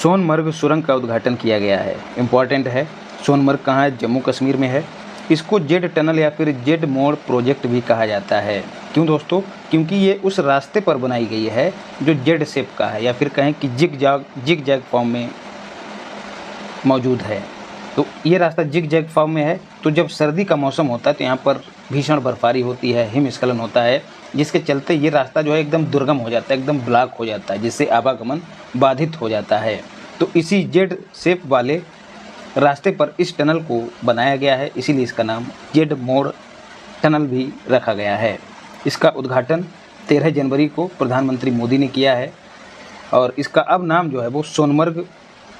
सोनमर्ग सुरंग का उद्घाटन किया गया है। इम्पॉर्टेंट है, सोनमर्ग कहाँ है? जम्मू कश्मीर में है। इसको जेड टनल या फिर जेड मोड़ प्रोजेक्ट भी कहा जाता है। क्यों दोस्तों? क्योंकि ये उस रास्ते पर बनाई गई है जो जेड शेप का है, या फिर कहें कि जिग जैग फॉर्म में मौजूद है। तो ये रास्ता जिग जैग फॉर्म में है। तो जब सर्दी का मौसम होता है तो यहाँ पर भीषण बर्फबारी होती है, हिमस्खलन होता है, जिसके चलते ये रास्ता जो है एकदम दुर्गम हो जाता है, एकदम ब्लॉक हो जाता है, जिससे आवागमन बाधित हो जाता है। तो इसी जेड शेप वाले रास्ते पर इस टनल को बनाया गया है, इसीलिए इसका नाम जेड मोड़ टनल भी रखा गया है। इसका उद्घाटन 13 जनवरी को प्रधानमंत्री मोदी ने किया है और इसका अब नाम जो है वो सोनमर्ग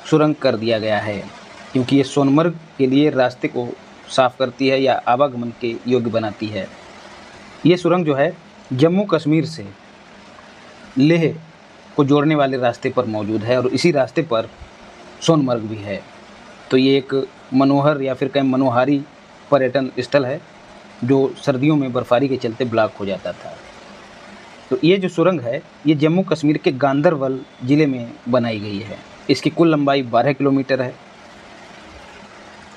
सुरंग कर दिया गया है, क्योंकि ये सोनमर्ग के लिए रास्ते को साफ करती है या आवागमन के योग्य बनाती है। ये सुरंग जो है जम्मू कश्मीर से लेह को जोड़ने वाले रास्ते पर मौजूद है और इसी रास्ते पर सोनमर्ग भी है। तो ये एक मनोहर या फिर कहीं मनोहारी पर्यटन स्थल है जो सर्दियों में बर्फबारी के चलते ब्लॉक हो जाता था। तो ये जो सुरंग है ये जम्मू कश्मीर के गांदरबल ज़िले में बनाई गई है। इसकी कुल लंबाई 12 किलोमीटर है।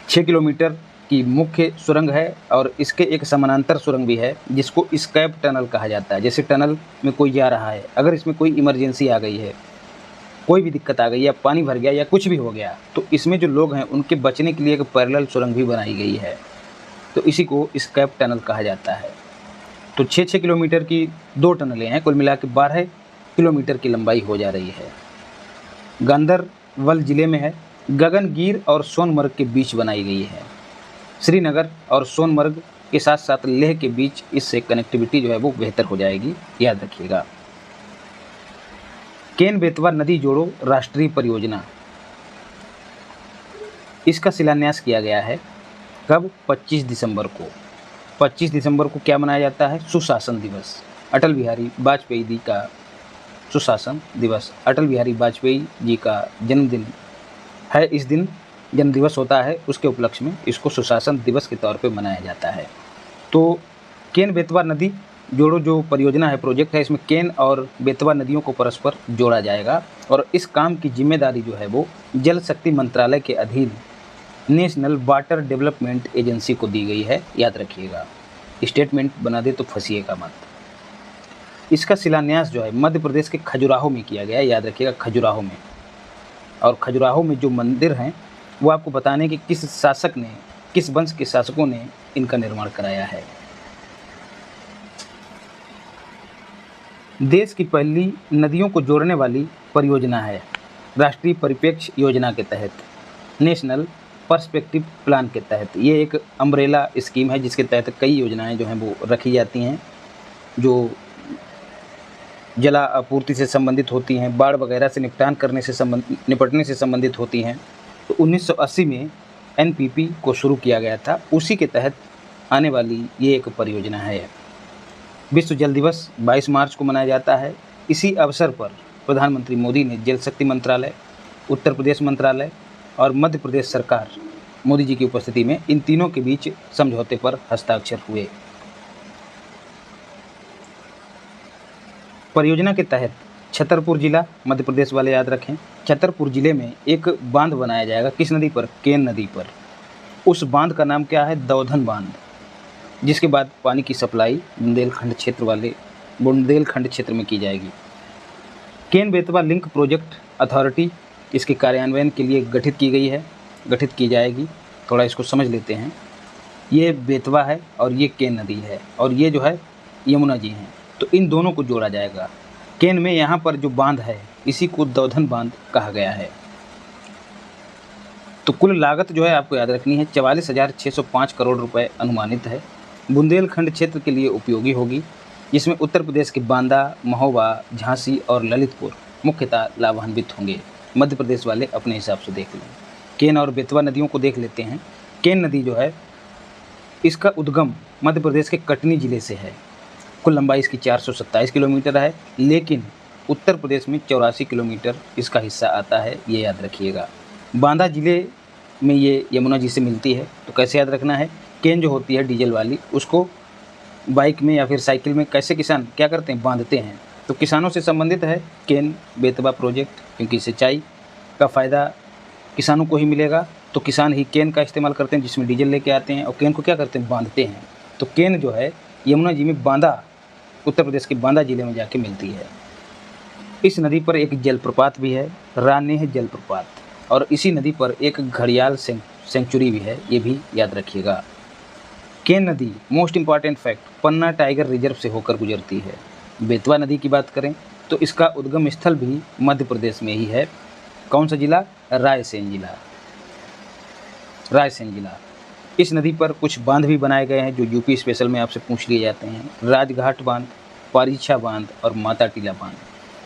6 किलोमीटर की मुख्य सुरंग है और इसके एक समानांतर सुरंग भी है जिसको स्कैप टनल कहा जाता है। जैसे टनल में कोई जा रहा है, अगर इसमें कोई इमरजेंसी आ गई है, कोई भी दिक्कत आ गई या पानी भर गया या कुछ भी हो गया, तो इसमें जो लोग हैं उनके बचने के लिए एक पैरेलल सुरंग भी बनाई गई है। तो इसी को स्कैप टनल कहा जाता है। तो 6-6 किलोमीटर की 2 टनलें हैं, कुल मिला के 12 किलोमीटर की लंबाई हो जा रही है। गांदरबल ज़िले में है, गगनगीर और सोनमर्ग के बीच बनाई गई है। श्रीनगर और सोनमर्ग के साथ साथ लेह के बीच इससे कनेक्टिविटी जो है वो बेहतर हो जाएगी, याद रखिएगा। केन बेतवा नदी जोड़ो राष्ट्रीय परियोजना, इसका शिलान्यास किया गया है। कब? 25 दिसंबर को। 25 दिसंबर को क्या मनाया जाता है? सुशासन दिवस, अटल बिहारी वाजपेयी जी का सुशासन दिवस। अटल बिहारी वाजपेयी जी का जन्मदिन है, इस दिन जन्म दिवस होता है, उसके उपलक्ष्य में इसको सुशासन दिवस के तौर पे मनाया जाता है। तो केन बेतवा नदी जोड़ो जो परियोजना है, प्रोजेक्ट है, इसमें केन और बेतवा नदियों को परस्पर जोड़ा जाएगा और इस काम की जिम्मेदारी जो है वो जल शक्ति मंत्रालय के अधीन नेशनल वाटर डेवलपमेंट एजेंसी को दी गई है, याद रखिएगा। स्टेटमेंट बना दे तो फंसिएगा मत। इसका शिलान्यास जो है मध्य प्रदेश के खजुराहो में किया गया है, याद रखिएगा, खजुराहो में। और खजुराहो में जो मंदिर हैं वो आपको बताने कि किस शासक ने, किस वंश के शासकों ने इनका निर्माण कराया है। देश की पहली नदियों को जोड़ने वाली परियोजना है राष्ट्रीय परिप्रेक्ष्य योजना के तहत, नेशनल पर्सपेक्टिव प्लान के तहत। ये एक अम्ब्रेला स्कीम है जिसके तहत कई योजनाएं जो हैं वो रखी जाती हैं, जो जला आपूर्ति से संबंधित होती हैं, बाढ़ वगैरह से निपटने से संबंधित होती हैं। तो 1980 में एनपीपी को शुरू किया गया था, उसी के तहत आने वाली ये एक परियोजना है। विश्व जल दिवस 22 मार्च को मनाया जाता है। इसी अवसर पर प्रधानमंत्री मोदी ने जल शक्ति मंत्रालय, उत्तर प्रदेश मंत्रालय और मध्य प्रदेश सरकार, मोदी जी की उपस्थिति में इन तीनों के बीच समझौते पर हस्ताक्षर हुए। परियोजना के तहत छतरपुर जिला, मध्य प्रदेश वाले याद रखें, छतरपुर जिले में एक बांध बनाया जाएगा। किस नदी पर? केन नदी पर। उस बांध का नाम क्या है? दौधन बांध, जिसके बाद पानी की सप्लाई बुंदेलखंड क्षेत्र में की जाएगी। Ken Betwa link project authority इसके कार्यान्वयन के लिए गठित की जाएगी। थोड़ा इसको समझ लेते हैं। ये बेतवा है और ये केन नदी है और ये जो है यमुना जी हैं, तो इन दोनों को जोड़ा जाएगा। केन में यहाँ पर जो बांध है इसी को दौधन बांध कहा गया है। तो कुल लागत जो है आपको याद रखनी है 44,605 करोड़ रुपए अनुमानित है। बुंदेलखंड क्षेत्र के लिए उपयोगी होगी, जिसमें उत्तर प्रदेश के बांदा, महोबा, झांसी और ललितपुर मुख्यतः लाभान्वित होंगे। मध्य प्रदेश वाले अपने हिसाब से देख लें। केन और बेतवा नदियों को देख लेते हैं। केन नदी जो है इसका उद्गम मध्य प्रदेश के कटनी जिले से है। कुल लंबाई इसकी 427 किलोमीटर है, लेकिन उत्तर प्रदेश में 84 किलोमीटर इसका हिस्सा आता है, ये याद रखिएगा। बांदा जिले में ये यमुना जी से मिलती है। तो कैसे याद रखना है? केन जो होती है डीजल वाली, उसको बाइक में या फिर साइकिल में कैसे किसान क्या करते हैं? बांधते हैं। तो किसानों से संबंधित है केन बेतवा प्रोजेक्ट, क्योंकि सिंचाई का फ़ायदा किसानों को ही मिलेगा। तो किसान ही केन का इस्तेमाल करते हैं जिसमें डीजल लेके आते हैं और केन को क्या करते हैं, बांधते हैं। तो केन जो है यमुना जी में बांदा, उत्तर प्रदेश के बांदा जिले में जाके मिलती है। इस नदी पर एक जलप्रपात भी है, रानेह जलप्रपात, और इसी नदी पर एक घड़ियाल सेंचुरी भी है, ये भी याद रखिएगा। केन नदी, मोस्ट इंपॉर्टेंट फैक्ट, पन्ना टाइगर रिजर्व से होकर गुजरती है। बेतवा नदी की बात करें तो इसका उद्गम स्थल भी मध्य प्रदेश में ही है। कौन सा जिला, रायसेन जिला, रायसेन जिला। इस नदी पर कुछ बांध भी बनाए गए हैं जो यूपी स्पेशल में आपसे पूछ लिए जाते हैं। राजघाट बांध, पारीछा बांध और माता टीला बांध,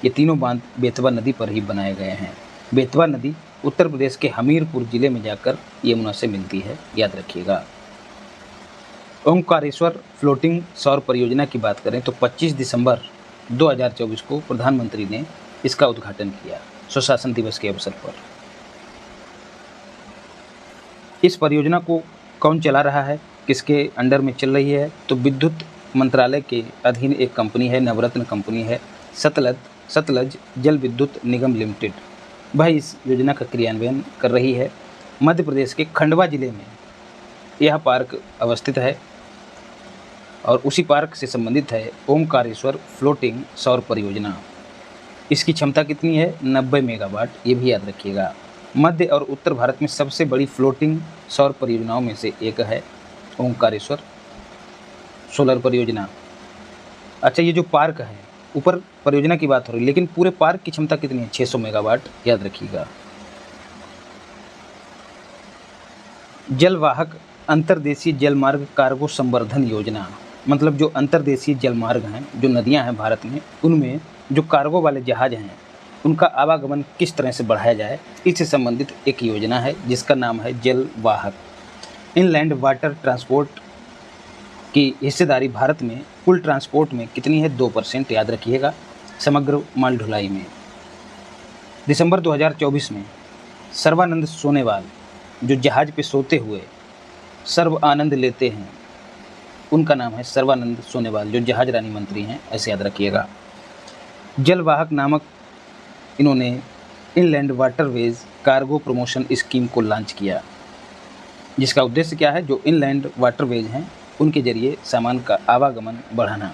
ये तीनों बांध बेतवा नदी पर ही बनाए गए हैं। बेतवा नदी उत्तर प्रदेश के हमीरपुर जिले में जाकर यमुना से मिलती है, याद रखिएगा। ओंकारेश्वर फ्लोटिंग सौर परियोजना की बात करें तो 25 दिसंबर 2024 को प्रधानमंत्री ने इसका उद्घाटन किया, सुशासन दिवस के अवसर पर। इस परियोजना को कौन चला रहा है, किसके अंडर में चल रही है, तो विद्युत मंत्रालय के अधीन एक कंपनी है, नवरत्न कंपनी है, सतलज जल विद्युत निगम लिमिटेड, वह इस योजना का क्रियान्वयन कर रही है। मध्य प्रदेश के खंडवा जिले में यह पार्क अवस्थित है और उसी पार्क से संबंधित है ओंकारेश्वर फ्लोटिंग सौर परियोजना। इसकी क्षमता कितनी है, 90 मेगावाट, ये भी याद रखिएगा। मध्य और उत्तर भारत में सबसे बड़ी फ्लोटिंग सौर परियोजनाओं में से एक है ओंकारेश्वर सोलर परियोजना। अच्छा, ये जो पार्क है, ऊपर परियोजना की बात हो रही है, लेकिन पूरे पार्क की क्षमता कितनी है, 600 मेगावाट, याद रखिएगा। जलवाहक अंतर्देशीय जलमार्ग कार्गो संवर्धन योजना, मतलब जो अंतर्देशीय जलमार्ग हैं, जो नदियां हैं भारत में, उनमें जो कार्गो वाले जहाज हैं उनका आवागमन किस तरह से बढ़ाया जाए, इससे संबंधित एक योजना है जिसका नाम है जलवाहक। इनलैंड वाटर ट्रांसपोर्ट की हिस्सेदारी भारत में कुल ट्रांसपोर्ट में कितनी है, 2%, याद रखिएगा, समग्र माल ढुलाई में। दिसंबर 2024 में सर्वानंद सोनेवाल, जो जहाज पे सोते हुए सर्व आनंद लेते हैं, उनका नाम है सर्वानंद सोनेवाल, जो जहाज रानी मंत्री हैं, ऐसे याद रखिएगा। जलवाहक नामक इन्होंने inland waterways cargo promotion scheme को लॉन्च किया, जिसका उद्देश्य क्या है, जो इनलैंड वाटरवेज हैं उनके जरिए सामान का आवागमन बढ़ाना।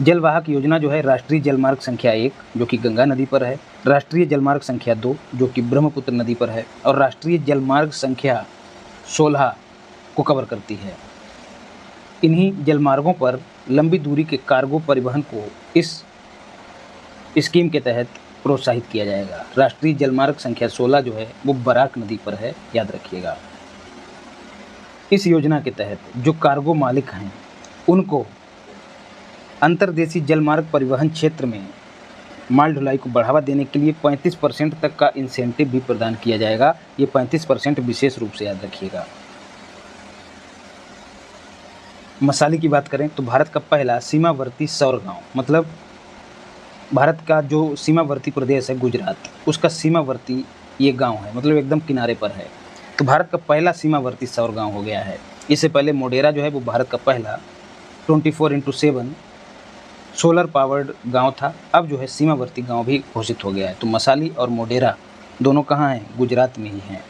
जलवाहक योजना जो है राष्ट्रीय जलमार्ग संख्या 1 जो कि गंगा नदी पर है, राष्ट्रीय जलमार्ग संख्या 2 जो कि ब्रह्मपुत्र नदी पर है, और राष्ट्रीय जलमार्ग संख्या 16 को कवर करती है। इन्हीं जलमार्गों पर लंबी दूरी के कार्गो परिवहन को इस स्कीम के तहत प्रोत्साहित किया जाएगा। राष्ट्रीय जलमार्ग संख्या 16 जो है वो बराक नदी पर है, याद रखिएगा। इस योजना के तहत जो कार्गो मालिक हैं उनको अंतर्देशीय जलमार्ग परिवहन क्षेत्र में माल ढुलाई को बढ़ावा देने के लिए 35% तक का इंसेंटिव भी प्रदान किया जाएगा। ये 35% विशेष रूप से याद रखिएगा। मसाली की बात करें तो भारत का पहला सीमावर्ती सौर गांव, मतलब भारत का जो सीमावर्ती प्रदेश है गुजरात, उसका सीमावर्ती ये गांव है, मतलब एकदम किनारे पर है, तो भारत का पहला सीमावर्ती सौर गांव हो गया है। इससे पहले मोडेरा जो है वो भारत का पहला 24x7 सोलर पावर्ड गांव था। अब जो है सीमावर्ती गांव भी घोषित हो गया है। तो मसाली और मोडेरा दोनों कहाँ हैं, गुजरात में ही हैं।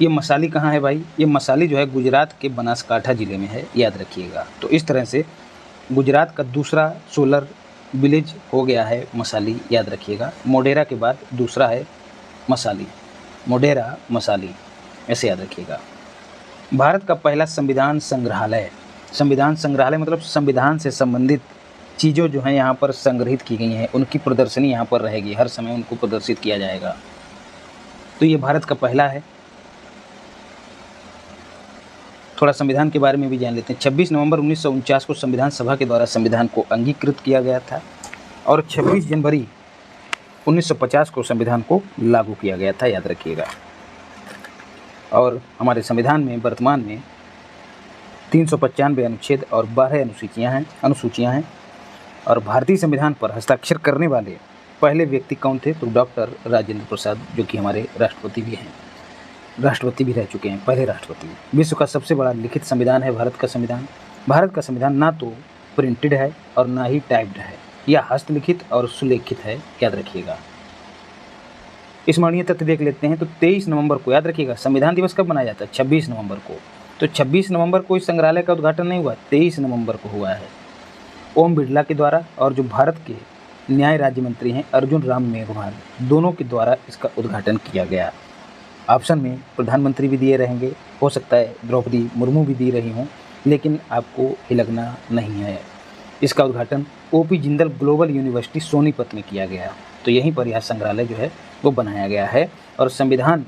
ये मसाली कहाँ है भाई, ये मसाली जो है गुजरात के बनासकांठा ज़िले में है, याद रखिएगा। तो इस तरह से गुजरात का दूसरा सोलर विलेज हो गया है मसाली, याद रखिएगा। मोडेरा के बाद दूसरा है मसाली, मोडेरा मसाली, ऐसे याद रखिएगा। भारत का पहला संविधान संग्रहालय, संविधान संग्रहालय मतलब संविधान से संबंधित चीज़ों जो हैं यहाँ पर संग्रहित की गई हैं, उनकी प्रदर्शनी यहाँ पर रहेगी, हर समय उनको प्रदर्शित किया जाएगा। तो ये भारत का पहला है। थोड़ा संविधान के बारे में भी जान लेते हैं। 26 नवंबर 1949 को संविधान सभा के द्वारा संविधान को अंगीकृत किया गया था और 26 जनवरी 1950 को संविधान को लागू किया गया था, याद रखिएगा। और हमारे संविधान में वर्तमान में 395 अनुच्छेद और 12 अनुसूचियाँ हैं। और भारतीय संविधान पर हस्ताक्षर करने वाले पहले व्यक्ति कौन थे, तो डॉक्टर राजेंद्र प्रसाद, जो कि हमारे राष्ट्रपति भी हैं, राष्ट्रपति भी रह चुके हैं, पहले राष्ट्रपति। विश्व का सबसे बड़ा लिखित संविधान है भारत का संविधान। भारत का संविधान ना तो प्रिंटेड है और ना ही टाइप्ड है, यह हस्तलिखित और सुलेखित है, याद रखिएगा। स्मरणीय तथ्य देख लेते हैं। तो 23 नवंबर को, याद रखिएगा, संविधान दिवस कब मनाया जाता है? 26 नवंबर को। तो 26 नवंबर को इस संग्रहालय का उद्घाटन नहीं हुआ, 23 नवंबर को हुआ है ओम बिरला के द्वारा, और जो भारत के न्याय राज्य मंत्री हैं अर्जुन राम मेघवाल, दोनों के द्वारा इसका उद्घाटन किया गया। ऑप्शन में प्रधानमंत्री भी दिए रहेंगे, हो सकता है द्रौपदी मुर्मू भी दी रही हों, लेकिन आपको हिलकना नहीं है। इसका उद्घाटन OP Jindal global university Sonipat में किया गया। तो यहीं पर यह संग्रहालय जो है वो बनाया गया है, और संविधान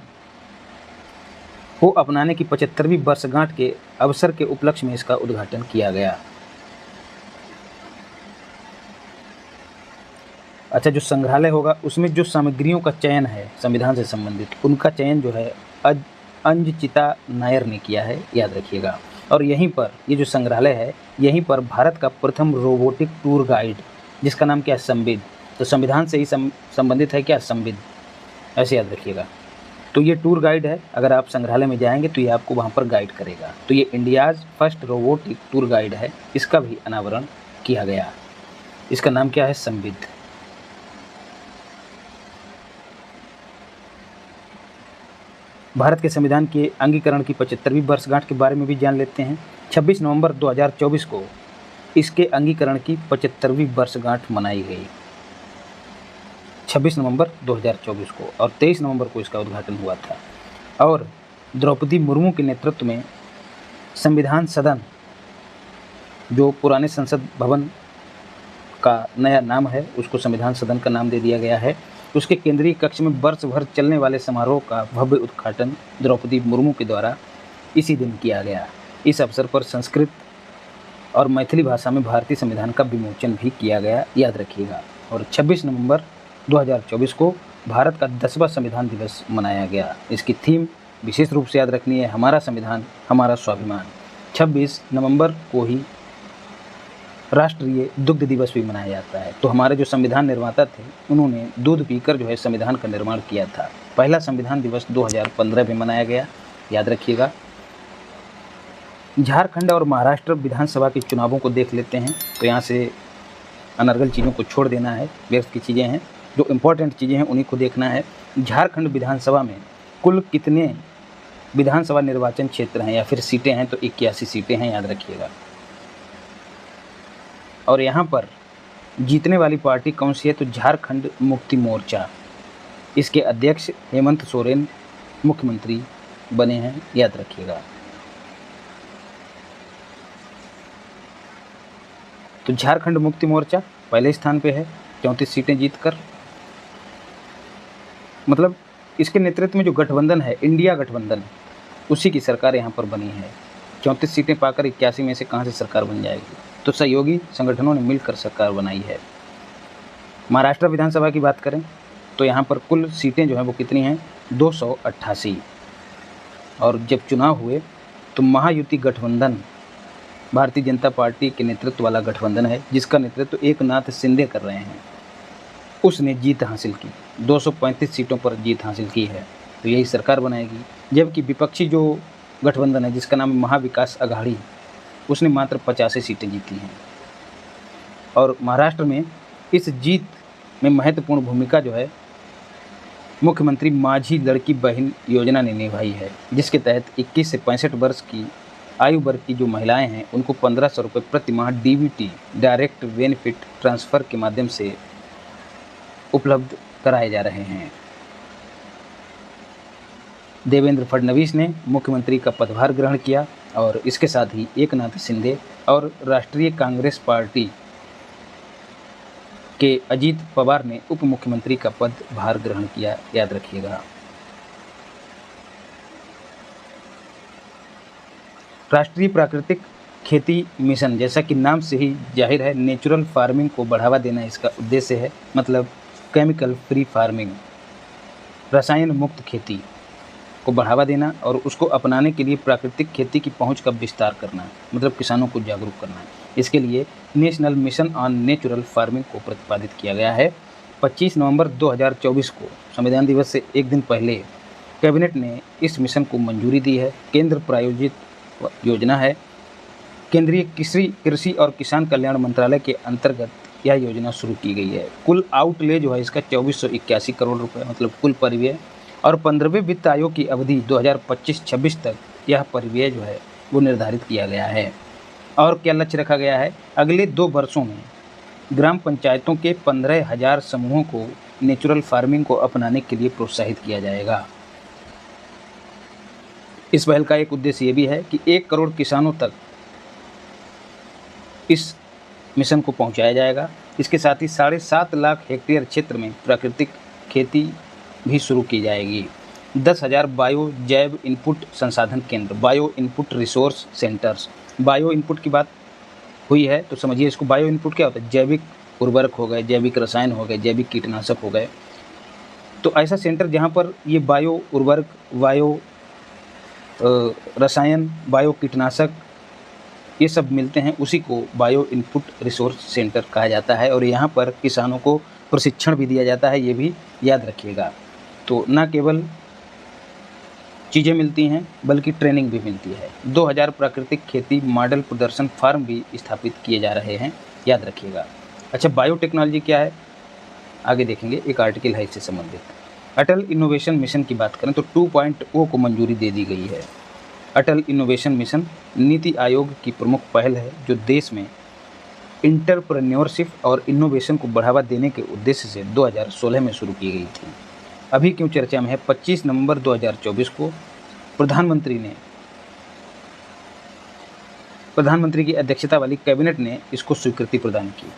को अपनाने की 75वीं वर्षगांठ के अवसर के उपलक्ष्य में इसका उद्घाटन किया गया। अच्छा, जो संग्रहालय होगा उसमें जो सामग्रियों का चयन है संविधान से संबंधित, उनका चयन जो है अंजचिता नायर ने किया है, याद रखिएगा। और यहीं पर ये जो संग्रहालय है, यहीं पर भारत का प्रथम रोबोटिक टूर गाइड, जिसका नाम क्या है? संविद। तो संविधान से ही संबंधित है क्या? संविद, ऐसे याद रखिएगा। तो ये टूर गाइड है, अगर आप संग्रहालय में जाएंगे तो ये आपको वहाँ पर गाइड करेगा। तो ये India's first robotic tour guide है, इसका भी अनावरण किया गया। इसका नाम क्या है? संविद। भारत के संविधान के अंगीकरण की 75वीं वर्षगांठ के बारे में भी जान लेते हैं। 26 नवंबर 2024 को इसके अंगीकरण की 75वीं वर्षगांठ मनाई गई, 26 नवंबर 2024 को, और 23 नवंबर को इसका उद्घाटन हुआ था। और द्रौपदी मुर्मू के नेतृत्व में संविधान सदन, जो पुराने संसद भवन का नया नाम है, उसको संविधान सदन का नाम दे दिया गया है। उसके केंद्रीय कक्ष में वर्ष भर चलने वाले समारोह का भव्य उद्घाटन द्रौपदी मुर्मू के द्वारा इसी दिन किया गया। इस अवसर पर संस्कृत और मैथिली भाषा में भारतीय संविधान का विमोचन भी किया गया, याद रखिएगा। और 26 नवंबर 2024 को भारत का 10वां संविधान दिवस मनाया गया। इसकी थीम विशेष रूप से याद रखनी है, हमारा संविधान हमारा स्वाभिमान। 26 नवंबर को ही राष्ट्रीय दुग्ध दिवस भी मनाया जाता है। तो हमारे जो संविधान निर्माता थे, उन्होंने दूध पीकर जो है संविधान का निर्माण किया था। पहला संविधान दिवस 2015 में मनाया गया, याद रखिएगा। झारखंड और महाराष्ट्र विधानसभा के चुनावों को देख लेते हैं। तो यहाँ से अनर्गल चीज़ों को छोड़ देना है, व्यर्थ की चीज़ें हैं, जो इम्पोर्टेंट चीज़ें हैं उन्हीं को देखना है। झारखंड विधानसभा में कुल कितने विधानसभा निर्वाचन क्षेत्र हैं या फिर सीटें हैं? तो 81 सीटें हैं, याद रखिएगा। और यहाँ पर जीतने वाली पार्टी कौन सी है? तो झारखंड मुक्ति मोर्चा। इसके अध्यक्ष हेमंत सोरेन मुख्यमंत्री बने हैं, याद रखिएगा। तो झारखंड मुक्ति मोर्चा पहले स्थान पे है 34 सीटें जीतकर। मतलब इसके नेतृत्व में जो गठबंधन है, इंडिया गठबंधन, उसी की सरकार यहाँ पर बनी है। 34 सीटें पाकर 81 में से कहाँ से सरकार बन जाएगी? तो सहयोगी संगठनों ने मिलकर सरकार बनाई है। महाराष्ट्र विधानसभा की बात करें तो यहाँ पर कुल सीटें जो हैं वो कितनी हैं? 288। और जब चुनाव हुए तो महायुति गठबंधन, भारतीय जनता पार्टी के नेतृत्व वाला गठबंधन है, जिसका नेतृत्व एकनाथ शिंदे कर रहे हैं, उसने जीत हासिल की, 235 सीटों पर जीत हासिल की है। तो यही सरकार बनाएगी। जबकि विपक्षी जो गठबंधन है, जिसका नाम है महाविकास अघाड़ी, उसने मात्र 85 सीटें जीती हैं। और महाराष्ट्र में इस जीत में महत्वपूर्ण भूमिका जो है मुख्यमंत्री माझी लड़की बहन योजना ने निभाई है, जिसके तहत 21 से 65 वर्ष की आयु वर्ग की जो महिलाएं हैं उनको 1500 रुपये प्रति माह DBT, डायरेक्ट बेनिफिट ट्रांसफ़र के माध्यम से उपलब्ध कराए जा रहे हैं। देवेंद्र फडणवीस ने मुख्यमंत्री का पदभार ग्रहण किया, और इसके साथ ही एकनाथ शिंदे और राष्ट्रीय कांग्रेस पार्टी के अजीत पवार ने उप मुख्यमंत्री का पदभार ग्रहण किया, याद रखिएगा। राष्ट्रीय प्राकृतिक खेती मिशन, जैसा कि नाम से ही जाहिर है, नेचुरल फार्मिंग को बढ़ावा देना इसका उद्देश्य है। मतलब केमिकल फ्री फार्मिंग, रसायन मुक्त खेती को बढ़ावा देना और उसको अपनाने के लिए प्राकृतिक खेती की पहुंच का विस्तार करना, मतलब किसानों को जागरूक करना। इसके लिए national mission on natural farming को प्रतिपादित किया गया है। 25 नवंबर 2024 को संविधान दिवस से एक दिन पहले कैबिनेट ने इस मिशन को मंजूरी दी है। केंद्र प्रायोजित योजना है। केंद्रीय कृषि और किसान कल्याण मंत्रालय के अंतर्गत यह योजना शुरू की गई है। कुल आउटले जो है इसका 2481 करोड़ रुपए, मतलब कुल परिव्यय, और 15वें वित्त आयोग की अवधि 2025-26 तक यह परिव्यय जो है वो निर्धारित किया गया है। और क्या लक्ष्य रखा गया है? अगले 2 वर्षों में ग्राम पंचायतों के 15,000 समूहों को नेचुरल फार्मिंग को अपनाने के लिए प्रोत्साहित किया जाएगा। इस पहल का एक उद्देश्य ये भी है कि 1 करोड़ किसानों तक इस मिशन को पहुंचाया जाएगा। इसके साथ ही 7.5 लाख हेक्टेयर क्षेत्र में प्राकृतिक खेती भी शुरू की जाएगी। 10,000 बायो जैव इनपुट संसाधन केंद्र, bio input resource centres. Bio input की बात हुई है तो समझिए इसको, बायो इनपुट क्या होता है? जैविक उर्वरक हो गए, जैविक रसायन हो गए, जैविक कीटनाशक हो गए। तो ऐसा सेंटर जहाँ पर ये बायो उर्वरक, बायो रसायन, बायो कीटनाशक ये सब मिलते हैं, उसी को बायो इनपुट रिसोर्स सेंटर कहा जाता है। और यहाँ पर किसानों को प्रशिक्षण भी दिया जाता है, ये भी याद रखिएगा। तो न केवल चीज़ें मिलती हैं बल्कि ट्रेनिंग भी मिलती है। 2000 प्राकृतिक खेती मॉडल प्रदर्शन फार्म भी स्थापित किए जा रहे हैं, याद रखिएगा। अच्छा, बायोटेक्नोलॉजी क्या है आगे देखेंगे, एक आर्टिकल है इससे संबंधित। अटल इनोवेशन मिशन की बात करें तो 2.0 को मंजूरी दे दी गई है। अटल इनोवेशन मिशन नीति आयोग की प्रमुख पहल है जो देश में इंटरप्रेन्योरशिप और इनोवेशन को बढ़ावा देने के उद्देश्य से 2016 में शुरू की गई थी। अभी क्यों चर्चा में है? 25 नवंबर 2024 को प्रधानमंत्री की अध्यक्षता वाली कैबिनेट ने इसको स्वीकृति प्रदान की,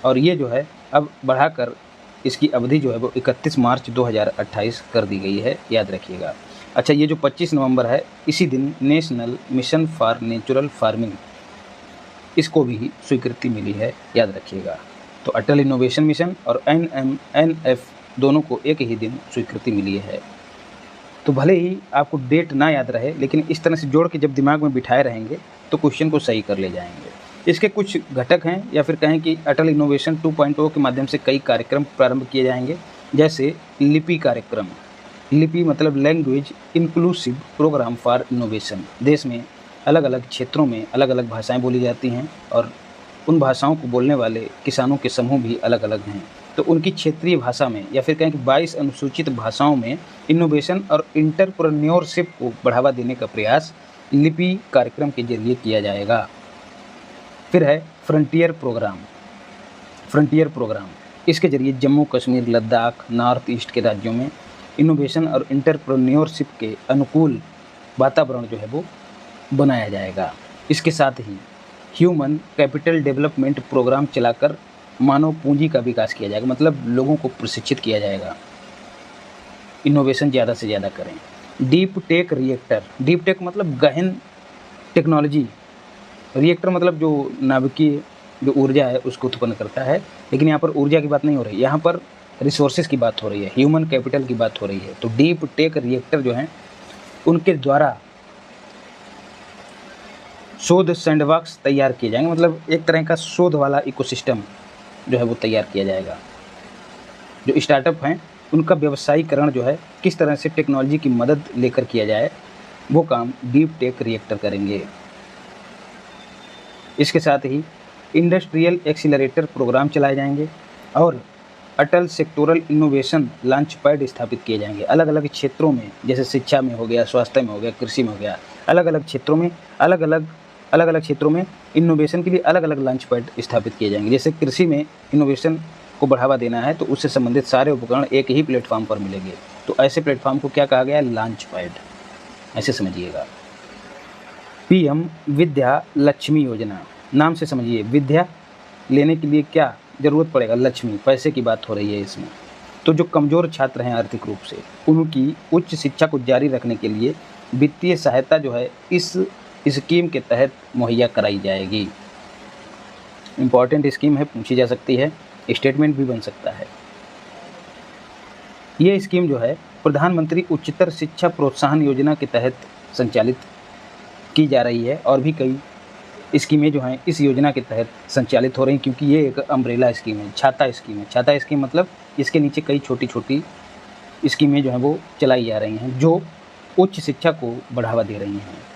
और ये जो है अब बढ़ाकर इसकी अवधि जो है वो 31 मार्च 2028 कर दी गई है, याद रखिएगा। अच्छा, ये जो 25 नवंबर है, इसी दिन national mission for natural farming, इसको भी स्वीकृति मिली है, याद रखिएगा। तो अटल इनोवेशन मिशन और NMNF दोनों को एक ही दिन स्वीकृति मिली है। तो भले ही आपको डेट ना याद रहे, लेकिन इस तरह से जोड़ के जब दिमाग में बिठाए रहेंगे तो क्वेश्चन को सही कर ले जाएंगे। इसके कुछ घटक हैं, या फिर कहें कि अटल इनोवेशन 2.0 के माध्यम से कई कार्यक्रम प्रारंभ किए जाएंगे, जैसे लिपि कार्यक्रम। लिपि मतलब language inclusive program for innovation. देश में अलग अलग क्षेत्रों में अलग अलग भाषाएं बोली जाती हैं, और उन भाषाओं को बोलने वाले किसानों के समूह भी अलग अलग हैं। तो उनकी क्षेत्रीय भाषा में, या फिर कहें कि 22 अनुसूचित भाषाओं में इनोवेशन और इंटरप्रेन्योरशिप को बढ़ावा देने का प्रयास लिपि कार्यक्रम के जरिए किया जाएगा। फिर है फ्रंटियर प्रोग्राम। इसके जरिए जम्मू कश्मीर, लद्दाख, नॉर्थ ईस्ट के राज्यों में इनोवेशन और इंटरप्रेन्योरशिप के अनुकूल वातावरण जो है वो बनाया जाएगा। इसके साथ ही ह्यूमन कैपिटल डेवलपमेंट प्रोग्राम चलाकर मानव पूंजी का विकास किया जाएगा, मतलब लोगों को प्रशिक्षित किया जाएगा, इनोवेशन ज़्यादा से ज़्यादा करें। Deep tech reactor, deep tech मतलब गहन टेक्नोलॉजी, रिएक्टर मतलब जो नाभिकीय जो ऊर्जा है उसको उत्पन्न करता है, लेकिन यहाँ पर ऊर्जा की बात नहीं हो रही, यहाँ पर रिसोर्सेज की बात हो रही है, ह्यूमन कैपिटल की बात हो रही है। तो डीप टेक रिएक्टर जो हैं उनके द्वारा शोध सैंडबॉक्स तैयार किए जाएंगे, मतलब एक तरह का शोध वाला इकोसिस्टम जो है वो तैयार किया जाएगा। जो स्टार्टअप हैं उनका व्यवसायीकरण जो है किस तरह से टेक्नोलॉजी की मदद लेकर किया जाए, वो काम डीप टेक रिएक्टर करेंगे। इसके साथ ही इंडस्ट्रियल एक्सीलरेटर प्रोग्राम चलाए जाएंगे, और अटल सेक्टोरल इनोवेशन लॉन्च पैड स्थापित किए जाएंगे। अलग अलग क्षेत्रों में, जैसे शिक्षा में हो गया, स्वास्थ्य में हो गया, कृषि में हो गया, अलग अलग क्षेत्रों में इनोवेशन के लिए अलग अलग लॉन्च पैड स्थापित किए जाएंगे। जैसे कृषि में इनोवेशन को बढ़ावा देना है तो उससे संबंधित सारे उपकरण एक ही प्लेटफॉर्म पर मिलेंगे। तो ऐसे प्लेटफॉर्म को क्या कहा गया है? लॉन्च पैड, ऐसे समझिएगा। PM विद्या लक्ष्मी योजना, नाम से समझिए, विद्या लेने के लिए क्या ज़रूरत पड़ेगा? लक्ष्मी, पैसे की बात हो रही है इसमें। तो जो कमज़ोर छात्र हैं आर्थिक रूप से, उनकी उच्च शिक्षा को जारी रखने के लिए वित्तीय सहायता जो है इस स्कीम के तहत मुहैया कराई जाएगी। इम्पॉर्टेंट स्कीम है, पूछी जा सकती है, स्टेटमेंट भी बन सकता है। ये स्कीम जो है प्रधानमंत्री उच्चतर शिक्षा प्रोत्साहन योजना के तहत संचालित की जा रही है, और भी कई स्कीमें जो हैं इस योजना के तहत संचालित हो रही हैं, क्योंकि ये एक अम्ब्रेला स्कीम है, छाता स्कीम है। छाता स्कीम मतलब इसके नीचे कई छोटी छोटी स्कीमें जो हैं वो चलाई जा रही हैं, जो उच्च शिक्षा को बढ़ावा दे रही हैं।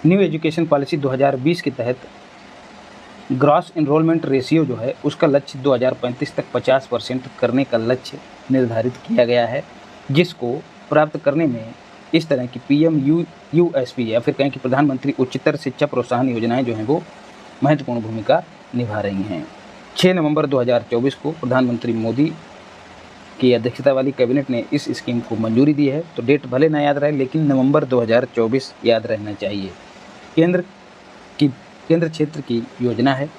न्यू एजुकेशन पॉलिसी 2020 के तहत ग्रॉस इनरोलमेंट रेशियो जो है उसका लक्ष्य 2035 तक 50% करने का लक्ष्य निर्धारित किया गया है, जिसको प्राप्त करने में इस तरह की PMUUSP या फिर कहें कि प्रधानमंत्री उच्चतर शिक्षा प्रोत्साहन योजनाएं जो हैं वो महत्वपूर्ण भूमिका निभा रही हैं। 6 नवंबर 2024 को प्रधानमंत्री मोदी की अध्यक्षता वाली कैबिनेट ने इस स्कीम को मंजूरी दी है। तो डेट भले ना याद रहे, लेकिन नवंबर 2024 याद रहना चाहिए। केंद्र क्षेत्र की योजना है।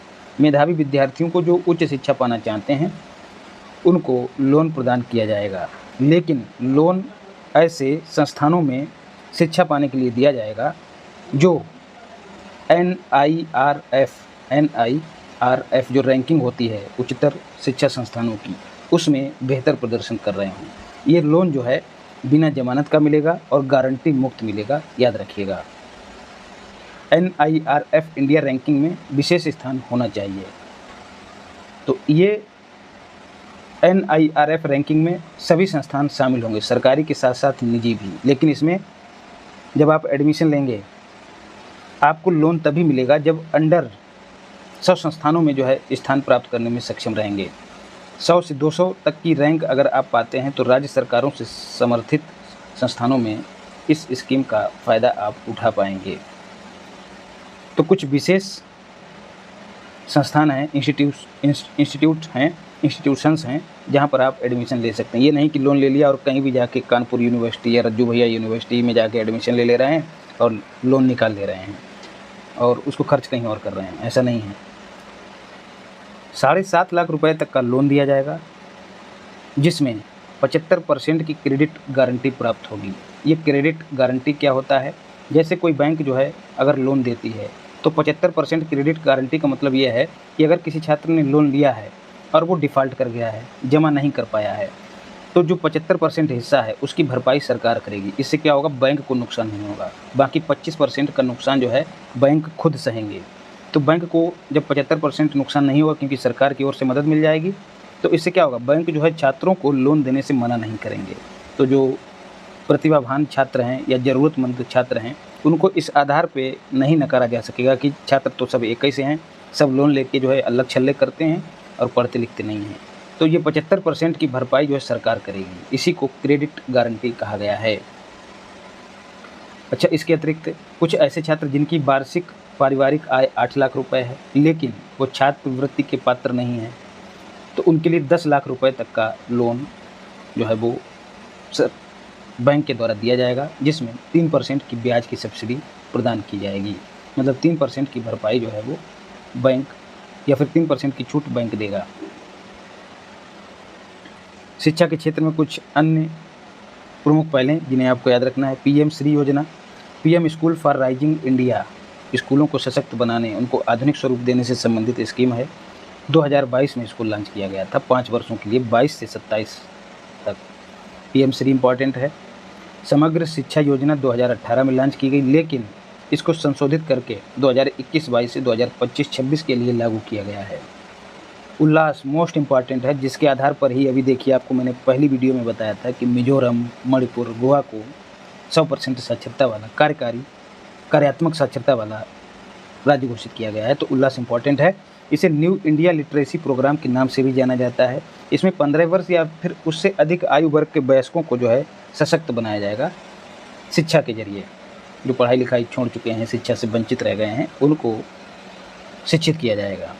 मेधावी विद्यार्थियों को जो उच्च शिक्षा पाना चाहते हैं उनको लोन प्रदान किया जाएगा, लेकिन लोन ऐसे संस्थानों में शिक्षा पाने के लिए दिया जाएगा जो NIRF जो रैंकिंग होती है उच्चतर शिक्षा संस्थानों की, उसमें बेहतर प्रदर्शन कर रहे हों। ये लोन जो है बिना जमानत का मिलेगा और गारंटी मुक्त मिलेगा, याद रखिएगा। NIRF इंडिया रैंकिंग में विशेष स्थान होना चाहिए। तो ये NIRF रैंकिंग में सभी संस्थान शामिल होंगे, सरकारी के साथ साथ निजी भी। लेकिन इसमें जब आप एडमिशन लेंगे आपको लोन तभी मिलेगा जब अंडर 100 संस्थानों में जो है स्थान प्राप्त करने में सक्षम रहेंगे। 100 से 200 तक की रैंक अगर आप पाते हैं तो राज्य सरकारों से समर्थित संस्थानों में इस स्कीम का फ़ायदा आप उठा पाएंगे। तो कुछ विशेष संस्थान हैं, इंस्टीट्यूशंस हैं जहाँ पर आप एडमिशन ले सकते हैं। ये नहीं कि लोन ले लिया और कहीं भी जाके कानपुर यूनिवर्सिटी या रज्जू भैया यूनिवर्सिटी में जाके एडमिशन ले रहे हैं और लोन निकाल ले रहे हैं और उसको खर्च कहीं और कर रहे हैं, ऐसा नहीं है। 7.5 लाख रुपए तक का लोन दिया जाएगा, जिसमें 75% की क्रेडिट गारंटी प्राप्त होगी। ये क्रेडिट गारंटी क्या होता है? जैसे कोई बैंक जो है अगर लोन देती है तो 75% क्रेडिट गारंटी का मतलब ये है कि अगर किसी छात्र ने लोन लिया है और वो डिफ़ॉल्ट कर गया है, जमा नहीं कर पाया है, तो जो 75% हिस्सा है उसकी भरपाई सरकार करेगी। इससे क्या होगा? बैंक को नुकसान नहीं होगा। बाकी 25% का नुकसान जो है बैंक खुद सहेंगे। तो बैंक को जब 75% नुकसान नहीं होगा क्योंकि सरकार की ओर से मदद मिल जाएगी, तो इससे क्या होगा? बैंक जो है छात्रों को लोन देने से मना नहीं करेंगे। तो जो प्रतिभावान छात्र हैं या ज़रूरतमंद छात्र हैं उनको इस आधार पे नहीं नकारा जा सकेगा कि छात्र तो सब एक ही से हैं, सब लोन लेके जो है अलग छल्ले करते हैं और पढ़ते लिखते नहीं हैं। तो ये 75% की भरपाई जो है सरकार करेगी। इसी को क्रेडिट गारंटी कहा गया है। अच्छा, इसके अतिरिक्त कुछ ऐसे छात्र जिनकी वार्षिक पारिवारिक आय 8 लाख रुपए है लेकिन वो छात्रवृत्ति के पात्र नहीं हैं, तो उनके लिए 10 लाख रुपए तक का लोन जो है वो बैंक के द्वारा दिया जाएगा, जिसमें 3% की ब्याज की सब्सिडी प्रदान की जाएगी। मतलब 3% की भरपाई जो है वो बैंक या फिर 3% की छूट बैंक देगा। शिक्षा के क्षेत्र में कुछ अन्य प्रमुख पहलें जिन्हें आपको याद रखना है। PM श्री योजना, PM school for rising India, स्कूलों को सशक्त बनाने, उनको आधुनिक स्वरूप देने से संबंधित स्कीम है। 2022 में इसको लॉन्च किया गया था 5 वर्षों के लिए, 22 से 27 तक। PM श्री इम्पॉर्टेंट है। समग्र शिक्षा योजना 2018 में लॉन्च की गई, लेकिन इसको संशोधित करके 2021-22 से 2025-26 के लिए लागू किया गया है। उल्लास मोस्ट इम्पॉर्टेंट है, जिसके आधार पर ही अभी देखिए आपको मैंने पहली वीडियो में बताया था कि मिजोरम, मणिपुर, गोवा को 100% साक्षरता वाला कार्यात्मक साक्षरता वाला राज्य घोषित किया गया है। तो उल्लास इम्पॉर्टेंट है। इसे न्यू इंडिया लिटरेसी प्रोग्राम के नाम से भी जाना जाता है। इसमें 15 वर्ष या फिर उससे अधिक आयु वर्ग के वयस्कों को जो है सशक्त बनाया जाएगा शिक्षा के जरिए। जो पढ़ाई लिखाई छोड़ चुके हैं, शिक्षा से वंचित रह गए हैं, उनको शिक्षित किया जाएगा।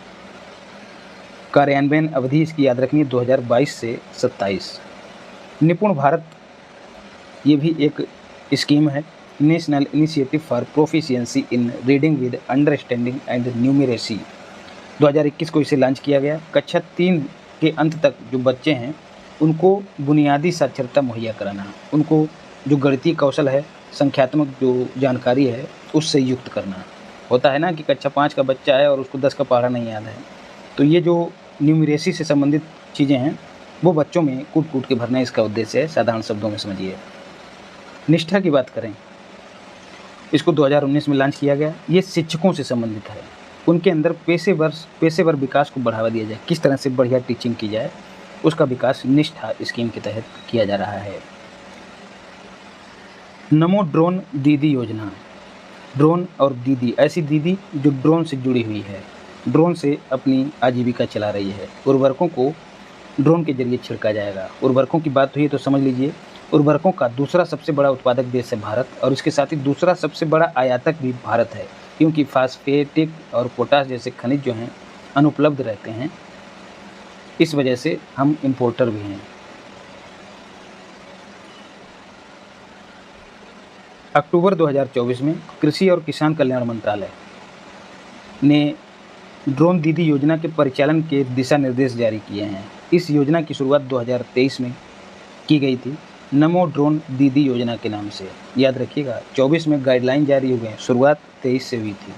कार्यान्वयन अवधि इसकी याद रखनी है 2022 से 27। निपुण भारत ये भी एक स्कीम है, national initiative for proficiency in reading with understanding and numeracy. 2021 को इसे लॉन्च किया गया। कक्षा 3 के अंत तक जो बच्चे हैं उनको बुनियादी साक्षरता मुहैया कराना, उनको जो गणितीय कौशल है, संख्यात्मक जो जानकारी है उससे युक्त करना। होता है ना कि कक्षा 5 का बच्चा है और उसको 10 का पढ़ा नहीं याद है, तो ये जो न्यूमरेसी से संबंधित चीज़ें हैं वो बच्चों में कूट कूट के भरना इसका उद्देश्य है। साधारण शब्दों में समझिए। निष्ठा की बात करें, इसको 2019 में लॉन्च किया गया। ये शिक्षकों से संबंधित है, उनके अंदर पेशेवर विकास को बढ़ावा दिया जाए, किस तरह से बढ़िया टीचिंग की जाए, उसका विकास निष्ठा स्कीम के तहत किया जा रहा है। नमो ड्रोन दीदी योजना, ड्रोन और दीदी, ऐसी दीदी जो ड्रोन से जुड़ी हुई है, ड्रोन से अपनी आजीविका चला रही है। उर्वरकों को ड्रोन के जरिए छिड़का जाएगा। उर्वरकों की बात हुई है तो समझ लीजिए, उर्वरकों का दूसरा सबसे बड़ा उत्पादक देश है भारत, और इसके साथ ही दूसरा सबसे बड़ा आयातक भी भारत है, क्योंकि फास्फेटिक और पोटाश जैसे खनिज जो हैं अनुपलब्ध रहते हैं। इस वजह से हम इम्पोर्टर भी हैं। अक्टूबर 2024 में कृषि और किसान कल्याण मंत्रालय ने ड्रोन दीदी योजना के परिचालन के दिशा निर्देश जारी किए हैं। इस योजना की शुरुआत 2023 में की गई थी, नमो ड्रोन दीदी योजना के नाम से। याद रखिएगा, 24 में गाइडलाइन जारी हुए, शुरुआत 23 से हुई थी।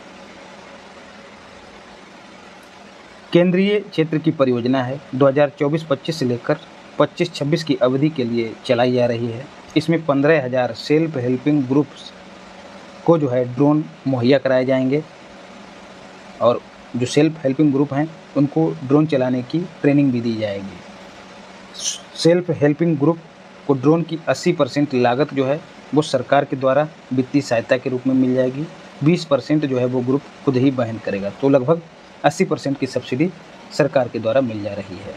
केंद्रीय क्षेत्र की परियोजना है, 2024-25 से लेकर 25-26 की अवधि के लिए चलाई जा रही है। इसमें 15,000 सेल्फ हेल्पिंग ग्रुप्स को जो है ड्रोन मुहैया कराए जाएंगे, और जो सेल्फ हेल्पिंग ग्रुप हैं उनको ड्रोन चलाने की ट्रेनिंग भी दी जाएगी। सेल्फ हेल्पिंग ग्रुप को ड्रोन की 80% लागत जो है वो सरकार के द्वारा वित्तीय सहायता के रूप में मिल जाएगी। 20% जो है वो ग्रुप खुद ही वहन करेगा, तो लगभग 80% की सब्सिडी सरकार के द्वारा मिल जा रही है।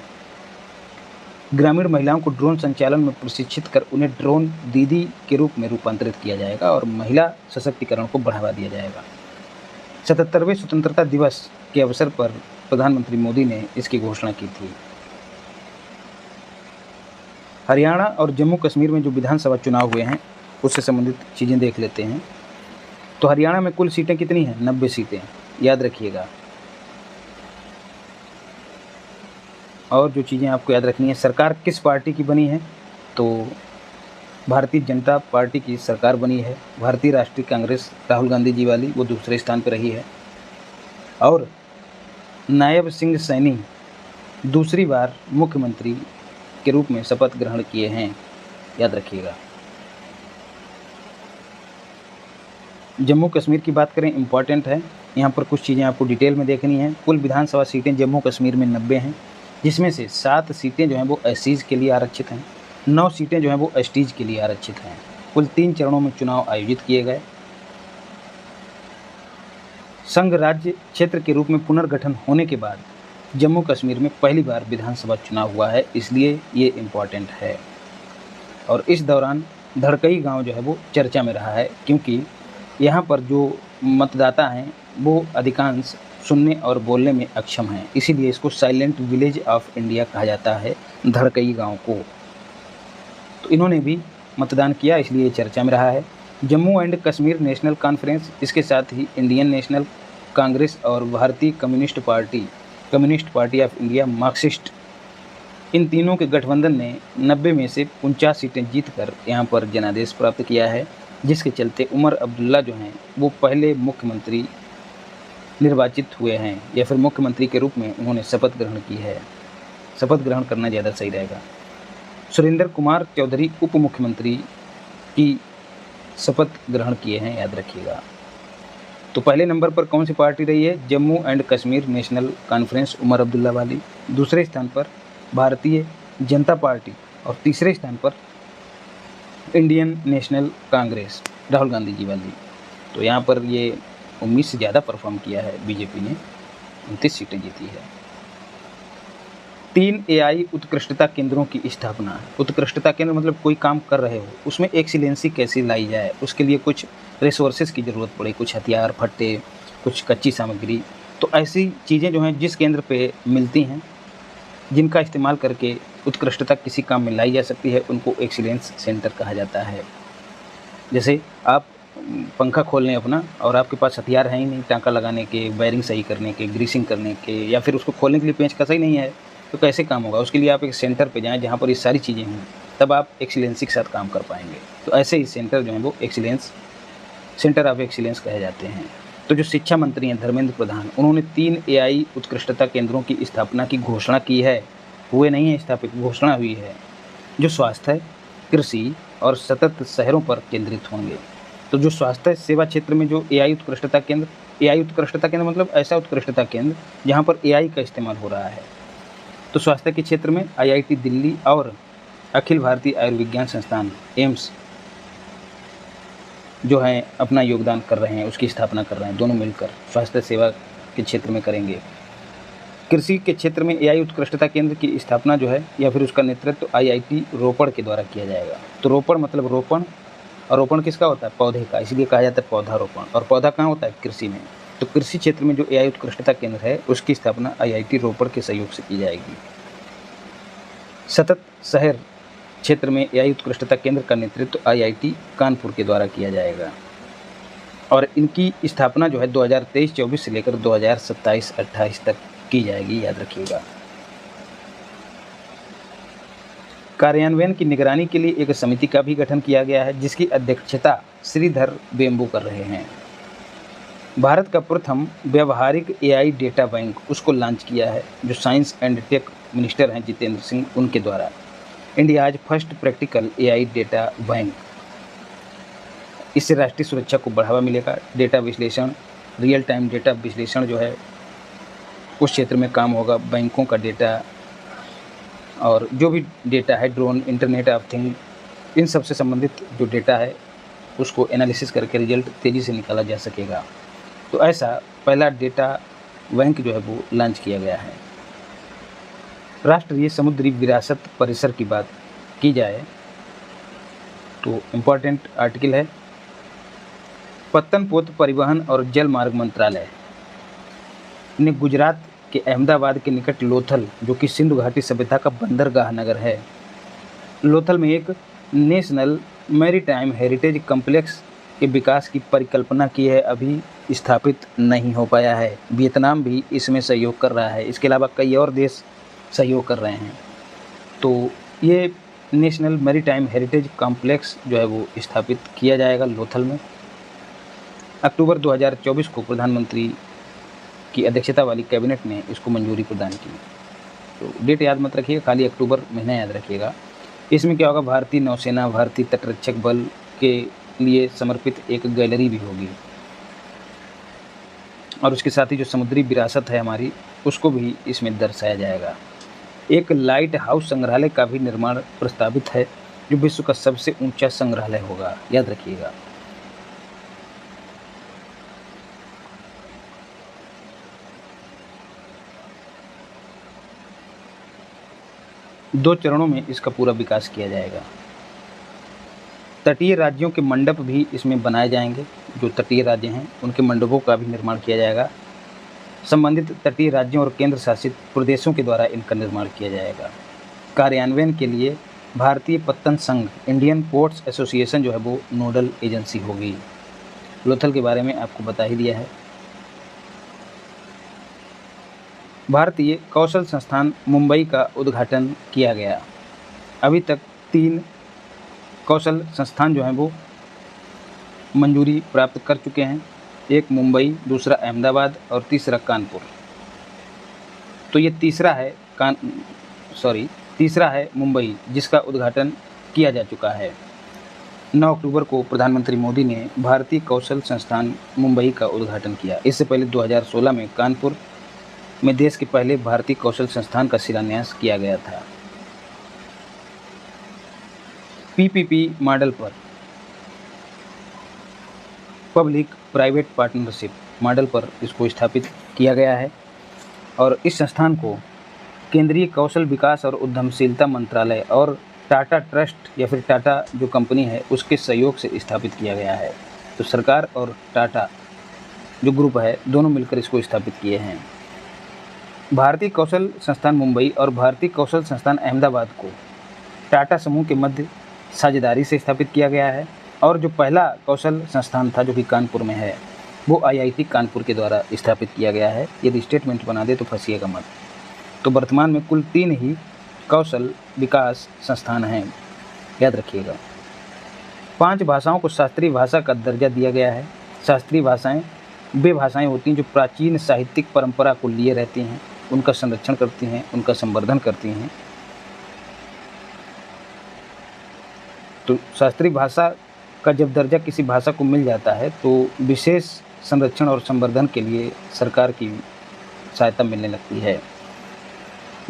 ग्रामीण महिलाओं को ड्रोन संचालन में प्रशिक्षित कर उन्हें ड्रोन दीदी के रूप में रूपांतरित किया जाएगा और महिला सशक्तिकरण को बढ़ावा दिया जाएगा। 77वें स्वतंत्रता दिवस के अवसर पर प्रधानमंत्री मोदी ने इसकी घोषणा की थी। हरियाणा और जम्मू कश्मीर में जो विधानसभा चुनाव हुए हैं उससे संबंधित चीज़ें देख लेते हैं। तो हरियाणा में कुल सीटें कितनी हैं? 90 सीटें, याद रखिएगा। और जो चीज़ें आपको याद रखनी है, सरकार किस पार्टी की बनी है? तो भारतीय जनता पार्टी की सरकार बनी है। भारतीय राष्ट्रीय कांग्रेस राहुल गांधी जी वाली, वो दूसरे स्थान पर रही है। और नायब सिंह सैनी दूसरी बार मुख्यमंत्री के रूप में शपथ ग्रहण किए हैं, याद रखिएगा। जम्मू कश्मीर की बात करें, इम्पॉर्टेंट है, यहाँ पर कुछ चीज़ें आपको डिटेल में देखनी है। कुल विधानसभा सीटें जम्मू कश्मीर में 90 हैं, जिसमें से 7 सीटें जो हैं वो एससीज़ के लिए आरक्षित हैं, 9 सीटें जो हैं वो एसटीज़ के लिए आरक्षित हैं। कुल 3 चरणों में चुनाव आयोजित किए गए। संघ राज्य क्षेत्र के रूप में पुनर्गठन होने के बाद जम्मू कश्मीर में पहली बार विधानसभा चुनाव हुआ है, इसलिए ये इम्पॉर्टेंट है। और इस दौरान धड़कई गांव जो है वो चर्चा में रहा है, क्योंकि यहाँ पर जो मतदाता हैं वो अधिकांश सुनने और बोलने में अक्षम हैं, इसीलिए इसको साइलेंट विलेज ऑफ इंडिया कहा जाता है, धड़कई गांव को। तो इन्होंने भी मतदान किया, इसलिए चर्चा में रहा है। Jammu and Kashmir national Conference, इसके साथ ही इंडियन नेशनल कांग्रेस और भारतीय Communist Party of India Marxist, इन तीनों के गठबंधन ने 90 में से 49 सीटें जीतकर यहाँ पर जनादेश प्राप्त किया है, जिसके चलते उमर अब्दुल्ला जो हैं वो पहले मुख्यमंत्री निर्वाचित हुए हैं, या फिर मुख्यमंत्री के रूप में उन्होंने शपथ ग्रहण की है। शपथ ग्रहण करना ज़्यादा सही रहेगा। सुरेंद्र कुमार चौधरी उप मुख्यमंत्री की शपथ ग्रहण किए हैं, याद रखिएगा। तो पहले नंबर पर कौन सी पार्टी रही है? Jammu and Kashmir national conference, Omar Abdullah वाली। दूसरे स्थान पर भारतीय जनता पार्टी, और तीसरे स्थान पर इंडियन नेशनल कांग्रेस राहुल गांधी जी वाली। तो यहाँ पर ये 19 से ज़्यादा परफॉर्म किया है बीजेपी ने, 29 सीटें जीती है। 3 एआई उत्कृष्टता केंद्रों की स्थापना। उत्कृष्टता केंद्र मतलब कोई काम कर रहे हो उसमें एक्सीलेंसी कैसे लाई जाए, उसके लिए कुछ रिसोर्सेज की ज़रूरत पड़े, कुछ हथियार, फट्टे, कुछ कच्ची सामग्री। तो ऐसी चीज़ें जो हैं जिस केंद्र पे मिलती हैं, जिनका इस्तेमाल करके उत्कृष्टता किसी काम में लाई जा सकती है, उनको एक्सीलेंस सेंटर कहा जाता है। जैसे आप पंखा खोल लें अपना, और आपके पास हथियार हैं ही नहीं टाँका लगाने के, वायरिंग सही करने के, ग्रीसिंग करने के, या फिर उसको खोलने के लिए पेंच कसा ही नहीं है, तो कैसे काम होगा? उसके लिए आप एक सेंटर पे जाएं जहाँ पर ये सारी चीज़ें हों, तब आप एक्सीलेंसी के साथ काम कर पाएंगे। तो ऐसे ही सेंटर जो हैं वो एक्सीलेंस, सेंटर ऑफ एक्सीलेंस कहे जाते हैं। तो जो शिक्षा मंत्री हैं धर्मेंद्र प्रधान, उन्होंने 3 एआई उत्कृष्टता केंद्रों की स्थापना की घोषणा की है। हुए नहीं है स्थापित, घोषणा हुई है, जो स्वास्थ्य, कृषि और सतत शहरों पर केंद्रित होंगे। तो जो स्वास्थ्य सेवा क्षेत्र में जो एआई उत्कृष्टता केंद्र मतलब ऐसा उत्कृष्टता केंद्र जहाँ पर एआई का इस्तेमाल हो रहा है। तो स्वास्थ्य के क्षेत्र में आईआईटी दिल्ली और अखिल भारतीय आयुर्विज्ञान संस्थान एम्स जो हैं अपना योगदान कर रहे हैं, उसकी स्थापना कर रहे हैं, दोनों मिलकर स्वास्थ्य सेवा के क्षेत्र में करेंगे। कृषि के क्षेत्र में एआई उत्कृष्टता केंद्र की स्थापना जो है या फिर उसका नेतृत्व आईआईटी रोपड़ के द्वारा किया जाएगा। तो रोपड़ मतलब रोपण, और रोपण किसका होता है? पौधे का, इसलिए कहा जाता है पौधारोपण। और पौधा कहाँ होता है? कृषि में। तो कृषि क्षेत्र में जो एआई उत्कृष्टता केंद्र है उसकी स्थापना आईआईटी रोपड़ के सहयोग से की जाएगी। सतत शहर क्षेत्र में एआई उत्कृष्टता केंद्र का नेतृत्व आईआईटी कानपुर के द्वारा किया जाएगा और इनकी स्थापना जो है 2023-24 से लेकर 2027-28 तक की जाएगी, याद रखिएगा। कार्यान्वयन की निगरानी के लिए एक समिति का भी गठन किया गया है जिसकी अध्यक्षता श्रीधर वेम्बू कर रहे हैं। भारत का प्रथम व्यवहारिक एआई डेटा बैंक उसको लॉन्च किया है, जो साइंस एंड टेक मिनिस्टर हैं जितेंद्र सिंह, उनके द्वारा। India's first practical AI data bank. इससे राष्ट्रीय सुरक्षा को बढ़ावा मिलेगा। डेटा विश्लेषण, रियल टाइम डेटा विश्लेषण जो है उस क्षेत्र में काम होगा। बैंकों का डेटा और जो भी डेटा है, ड्रोन, इंटरनेट ऑफ थिंग, इन सब से संबंधित जो डेटा है उसको एनालिसिस करके रिजल्ट तेज़ी से निकाला जा सकेगा। तो ऐसा पहला डेटा बैंक जो है वो लॉन्च किया गया है। राष्ट्रीय समुद्री विरासत परिसर की बात की जाए तो इम्पोर्टेंट आर्टिकल है, पत्तनपोत परिवहन और जल मार्ग मंत्रालय ने गुजरात के अहमदाबाद के निकट लोथल, जो कि सिंधु घाटी सभ्यता का बंदरगाह नगर है, लोथल में एक नेशनल मैरीटाइम हेरिटेज कॉम्प्लेक्स के विकास की परिकल्पना की है। अभी स्थापित नहीं हो पाया है। वियतनाम भी इसमें सहयोग कर रहा है, इसके अलावा कई और देश सहयोग कर रहे हैं। तो ये नेशनल मैरीटाइम हेरिटेज कॉम्प्लेक्स जो है वो स्थापित किया जाएगा लोथल में। अक्टूबर 2024 को प्रधानमंत्री की अध्यक्षता वाली कैबिनेट ने इसको मंजूरी प्रदान की। तो डेट याद मत रखिएगा, खाली अक्टूबर महीना याद रखिएगा। इसमें क्या होगा, भारतीय नौसेना, भारतीय तटरक्षक बल के लिए समर्पित एक गैलरी भी होगी और उसके साथ ही जो समुद्री विरासत है हमारी उसको भी इसमें दर्शाया जाएगा। एक लाइट हाउस संग्रहालय का भी निर्माण प्रस्तावित है जो विश्व का सबसे ऊंचा संग्रहालय होगा, याद रखिएगा। दो चरणों में इसका पूरा विकास किया जाएगा। तटीय राज्यों के मंडप भी इसमें बनाए जाएंगे। जो तटीय राज्य हैं उनके मंडपों का भी निर्माण किया जाएगा। संबंधित तटीय राज्यों और केंद्र शासित प्रदेशों के द्वारा इनका निर्माण किया जाएगा। कार्यान्वयन के लिए भारतीय पत्तन संघ, इंडियन पोर्ट्स एसोसिएशन जो है वो नोडल एजेंसी होगी। लोथल के बारे में आपको बता ही दिया है। भारतीय कौशल संस्थान मुंबई का उद्घाटन किया गया। अभी तक 3 कौशल संस्थान जो हैं वो मंजूरी प्राप्त कर चुके हैं। एक मुंबई, दूसरा अहमदाबाद और तीसरा कानपुर। तो ये तीसरा है मुंबई, जिसका उद्घाटन किया जा चुका है। 9 अक्टूबर को प्रधानमंत्री मोदी ने भारतीय कौशल संस्थान मुंबई का उद्घाटन किया। इससे पहले 2016 में कानपुर में देश के पहले भारतीय कौशल संस्थान का शिलान्यास किया गया था। पीपीपी मॉडल पर, पब्लिक प्राइवेट पार्टनरशिप मॉडल पर इसको स्थापित किया गया है और इस संस्थान को केंद्रीय कौशल विकास और उद्यमशीलता मंत्रालय और टाटा ट्रस्ट या फिर टाटा जो कंपनी है उसके सहयोग से स्थापित किया गया है। तो सरकार और टाटा जो ग्रुप है दोनों मिलकर इसको स्थापित किए हैं। भारतीय कौशल संस्थान मुंबई और भारतीय कौशल संस्थान अहमदाबाद को टाटा समूह के मध्य साझेदारी से स्थापित किया गया है और जो पहला कौशल संस्थान था जो कि कानपुर में है वो आईआईटी कानपुर के द्वारा स्थापित किया गया है। यदि स्टेटमेंट बना दे तो फंसिएगा मत। तो वर्तमान में कुल 3 ही कौशल विकास संस्थान हैं, याद रखिएगा। 5 भाषाओं को शास्त्रीय भाषा का दर्जा दिया गया है। शास्त्रीय भाषाएं वे भाषाएं होती हैं जो प्राचीन साहित्यिक परंपरा को लिए रहती हैं, उनका संरक्षण करती हैं, उनका संवर्धन करती हैं। तो शास्त्रीय भाषा का जब दर्जा किसी भाषा को मिल जाता है तो विशेष संरक्षण और संवर्धन के लिए सरकार की सहायता मिलने लगती है।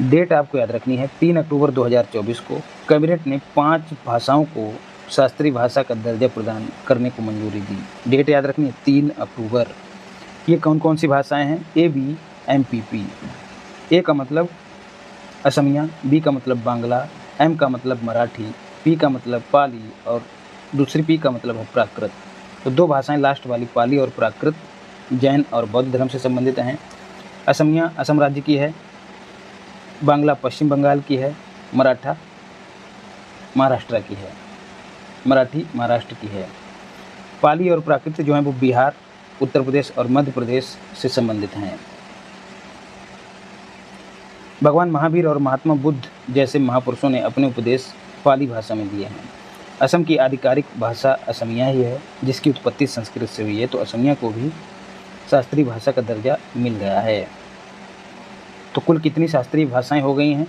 डेट आपको याद रखनी है, 3 अक्टूबर 2024 को कैबिनेट ने 5 भाषाओं को शास्त्रीय भाषा का दर्जा प्रदान करने को मंजूरी दी। डेट याद रखनी है 3 अक्टूबर। ये कौन कौन सी भाषाएं हैं? ABMPP। ए का मतलब असमिया, बी का मतलब बांग्ला, एम का मतलब मराठी, पी का मतलब पाली और दूसरी पी का मतलब है प्राकृत। तो दो भाषाएं लास्ट वाली पाली और प्राकृत जैन और बौद्ध धर्म से संबंधित हैं। असमिया असम राज्य की है, बांग्ला पश्चिम बंगाल की है, मराठा महाराष्ट्र की है, मराठी महाराष्ट्र की है। पाली और प्राकृत जो हैं वो बिहार, उत्तर प्रदेश और मध्य प्रदेश से संबंधित हैं। भगवान महावीर और महात्मा बुद्ध जैसे महापुरुषों ने अपने उपदेश पाली भाषा में दिए हैं। असम की आधिकारिक भाषा असमिया ही है, जिसकी उत्पत्ति संस्कृत से हुई है, तो असमिया को भी शास्त्रीय भाषा का दर्जा मिल गया है। तो कुल कितनी शास्त्रीय भाषाएं हो गई हैं?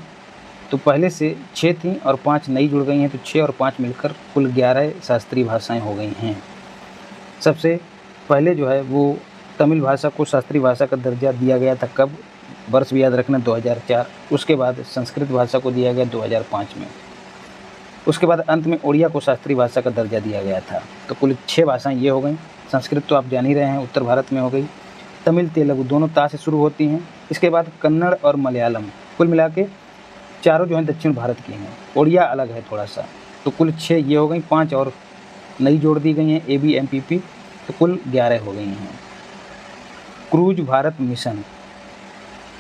तो पहले से 6 थीं और 5 नई जुड़ गई हैं, तो 6 और 5 मिलकर कुल 11 शास्त्रीय भाषाएं हो गई हैं। सबसे पहले जो है वो तमिल भाषा को शास्त्रीय भाषा का दर्जा दिया गया था, कब? वर्ष भी याद रखना, 2004। उसके बाद संस्कृत भाषा को दिया गया 2005 में। उसके बाद अंत में ओडिया को शास्त्रीय भाषा का दर्जा दिया गया था। तो कुल 6 भाषाएं ये हो गई। संस्कृत तो आप जान ही रहे हैं, उत्तर भारत में हो गई। तमिल तेलुगु दोनों ता से शुरू होती हैं। इसके बाद कन्नड़ और मलयालम, कुल मिला के चारों जो हैं दक्षिण भारत की हैं। ओडिया अलग है थोड़ा सा। तो कुल 6 ये हो गई, 5 और नई जोड़ दी गई हैं, ABMPP, तो कुल 11 हो गई हैं। क्रूज भारत मिशन,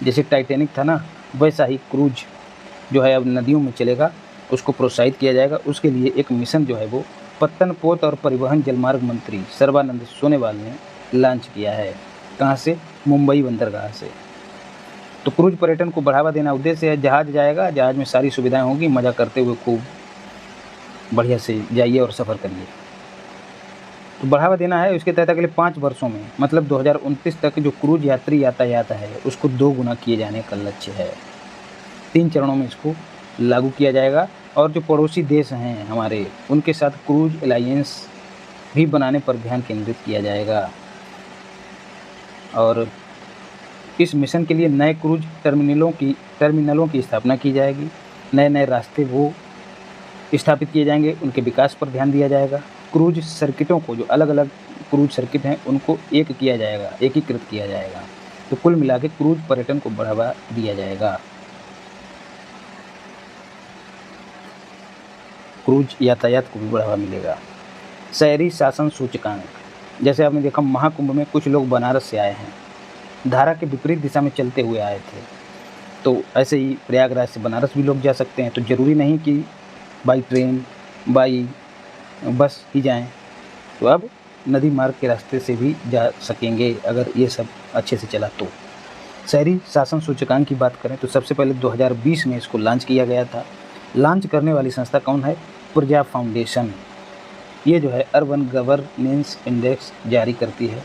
जैसे टाइटैनिक था ना, वैसा ही क्रूज जो है अब नदियों में चलेगा, उसको प्रोत्साहित किया जाएगा। उसके लिए एक मिशन जो है वो पत्तन पोत और परिवहन जलमार्ग मंत्री सर्बानंद सोनोवाल ने लॉन्च किया है। कहाँ से? मुंबई बंदरगाह से। तो क्रूज पर्यटन को बढ़ावा देना उद्देश्य है। जहाज जाएगा, जहाज में सारी सुविधाएं होंगी, मज़ा करते हुए खूब बढ़िया से जाइए और सफ़र करिए। तो बढ़ावा देना है। इसके तहत अगले 5 वर्षों में, मतलब 2029 तक जो क्रूज यात्री यातायात है उसको 2 गुना किए जाने का लक्ष्य है। 3 चरणों में इसको लागू किया जाएगा। और जो पड़ोसी देश हैं हमारे, उनके साथ क्रूज अलायंस भी बनाने पर ध्यान केंद्रित किया जाएगा। और इस मिशन के लिए नए क्रूज टर्मिनलों की स्थापना की जाएगी। नए रास्ते वो स्थापित किए जाएंगे, उनके विकास पर ध्यान दिया जाएगा। क्रूज सर्किटों को, जो अलग अलग क्रूज सर्किट हैं, उनको एकीकृत किया जाएगा। तो कुल मिला के क्रूज पर्यटन को बढ़ावा दिया जाएगा। क्रूज यातायात को भी बढ़ावा मिलेगा। शहरी शासन सूचकांक, जैसे आपने देखा महाकुंभ में कुछ लोग बनारस से आए हैं, धारा के विपरीत दिशा में चलते हुए आए थे। तो ऐसे ही प्रयागराज से बनारस भी लोग जा सकते हैं। तो ज़रूरी नहीं कि बाई ट्रेन, बाई बस ही जाएं। तो अब नदी मार्ग के रास्ते से भी जा सकेंगे, अगर ये सब अच्छे से चला तो। शहरी शासन सूचकांक की बात करें तो सबसे पहले 2020 में इसको लॉन्च किया गया था। लॉन्च करने वाली संस्था कौन है? प्रजा फाउंडेशन। ये जो है अर्बन गवर्नेंस इंडेक्स जारी करती है।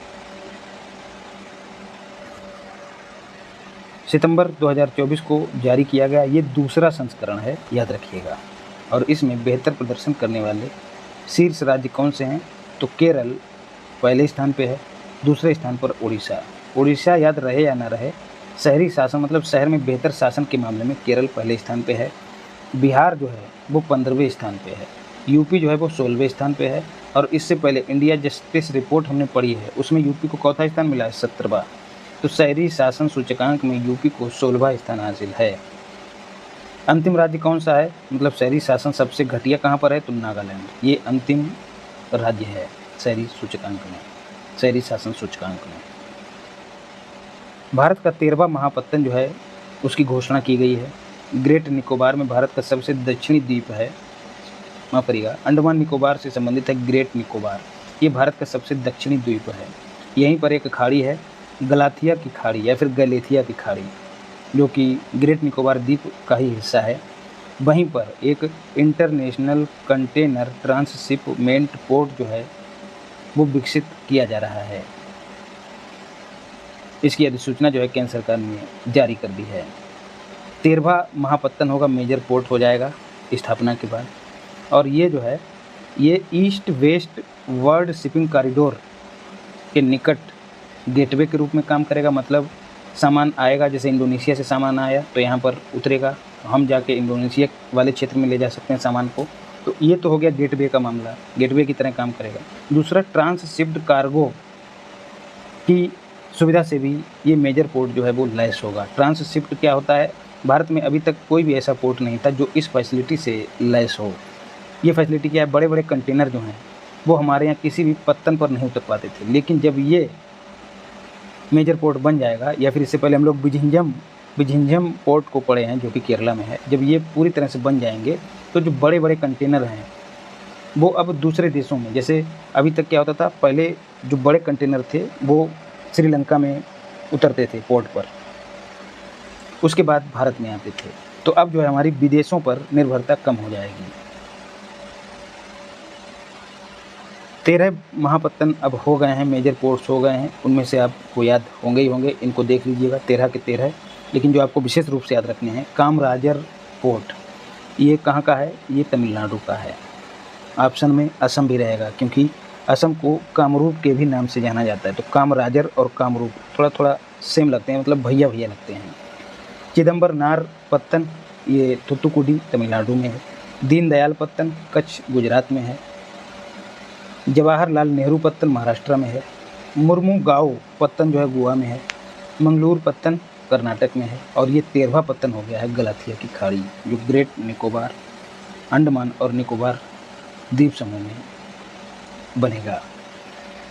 सितंबर 2024 को जारी किया गया। ये दूसरा संस्करण है, याद रखिएगा। और इसमें बेहतर प्रदर्शन करने वाले शीर्ष राज्य कौन से हैं? तो केरल पहले स्थान पे है, दूसरे स्थान पर उड़ीसा। उड़ीसा याद रहे या ना रहे, शहरी शासन मतलब शहर में बेहतर शासन के मामले में केरल पहले स्थान पे है। बिहार जो है वो 15वें स्थान पे है। यूपी जो है वो 16वें स्थान पे है। और इससे पहले इंडिया जस्टिस रिपोर्ट हमने पढ़ी है, उसमें यूपी को चौथा स्थान मिला है, 17वां। तो शहरी शासन सूचकांक में यूपी को 16वां स्थान हासिल है। अंतिम राज्य कौन सा है? मतलब शहरी शासन सबसे घटिया कहाँ पर है? तो नागालैंड। ये अंतिम राज्य है शहरी सूचकांक में, शहरी शासन सूचकांक में। भारत का 13वां महापत्तन जो है उसकी घोषणा की गई है। ग्रेट निकोबार में भारत का सबसे दक्षिणी द्वीप है, माफ करिएगा, अंडमान निकोबार से संबंधित है ग्रेट निकोबार। ये भारत का सबसे दक्षिणी द्वीप है। यहीं पर एक खाड़ी है, गलाथिया की खाड़ी या फिर गलेथिया की खाड़ी, जो कि ग्रेट निकोबार द्वीप का ही हिस्सा है। वहीं पर एक इंटरनेशनल कंटेनर ट्रांसशिपमेंट पोर्ट जो है वो विकसित किया जा रहा है। इसकी अधिसूचना जो है केंद्र सरकार ने जारी कर दी है। 13वां महापत्तन होगा, मेजर पोर्ट हो जाएगा स्थापना के बाद। और ये जो है ये east west world shipping corridor के निकट गेटवे के रूप में काम करेगा। मतलब सामान आएगा, जैसे इंडोनेशिया से सामान आया तो यहाँ पर उतरेगा, हम जाके इंडोनेशिया वाले क्षेत्र में ले जा सकते हैं सामान को। तो ये तो हो गया गेटवे का मामला, गेटवे की तरह काम करेगा। दूसरा, ट्रांसशिप्ड कार्गो की सुविधा से भी ये मेजर पोर्ट जो है वो लैस होगा। ट्रांसशिप्ट क्या होता है, भारत में अभी तक कोई भी ऐसा पोर्ट नहीं था जो इस फैसिलिटी से लैस हो। ये फैसिलिटी क्या है, बड़े बड़े कंटेनर जो हैं वो हमारे यहाँ किसी भी पत्तन पर नहीं उतर पाते थे, लेकिन जब ये मेजर पोर्ट बन जाएगा, या फिर इससे पहले हम लोग बिझिंझम पोर्ट को पढ़े हैं जो कि केरला में है, जब ये पूरी तरह से बन जाएंगे तो जो बड़े बड़े कंटेनर हैं वो अब दूसरे देशों में, जैसे अभी तक क्या होता था, पहले जो बड़े कंटेनर थे वो श्रीलंका में उतरते थे पोर्ट पर, उसके बाद भारत में आते थे। तो अब जो है हमारी विदेशों पर निर्भरता कम हो जाएगी। 13 महापत्तन अब हो गए हैं, मेजर पोर्ट्स हो गए हैं, उनमें से आपको याद होंगे ही होंगे, इनको देख लीजिएगा 13 के 13। लेकिन जो आपको विशेष रूप से याद रखने हैं, कामराजर पोर्ट, ये कहाँ का है, ये तमिलनाडु का है। ऑप्शन में असम भी रहेगा क्योंकि असम को कामरूप के भी नाम से जाना जाता है। तो कामराजर और कामरूप थोड़ा थोड़ा सेम लगते हैं, मतलब भैया भैया लगते हैं। चिदम्बरनार पत्तन, ये थुथुकुडी तमिलनाडु में है। दीनदयाल पत्तन कच्छ गुजरात में है। जवाहरलाल नेहरू पत्तन महाराष्ट्र में है। मुर्मुगांव पत्तन जो है गोवा में है। मंगलूर पत्तन कर्नाटक में है। और ये 13वां पत्तन हो गया है गलाथिया की खाड़ी, जो ग्रेट निकोबार, अंडमान और निकोबार द्वीप समूह में बनेगा।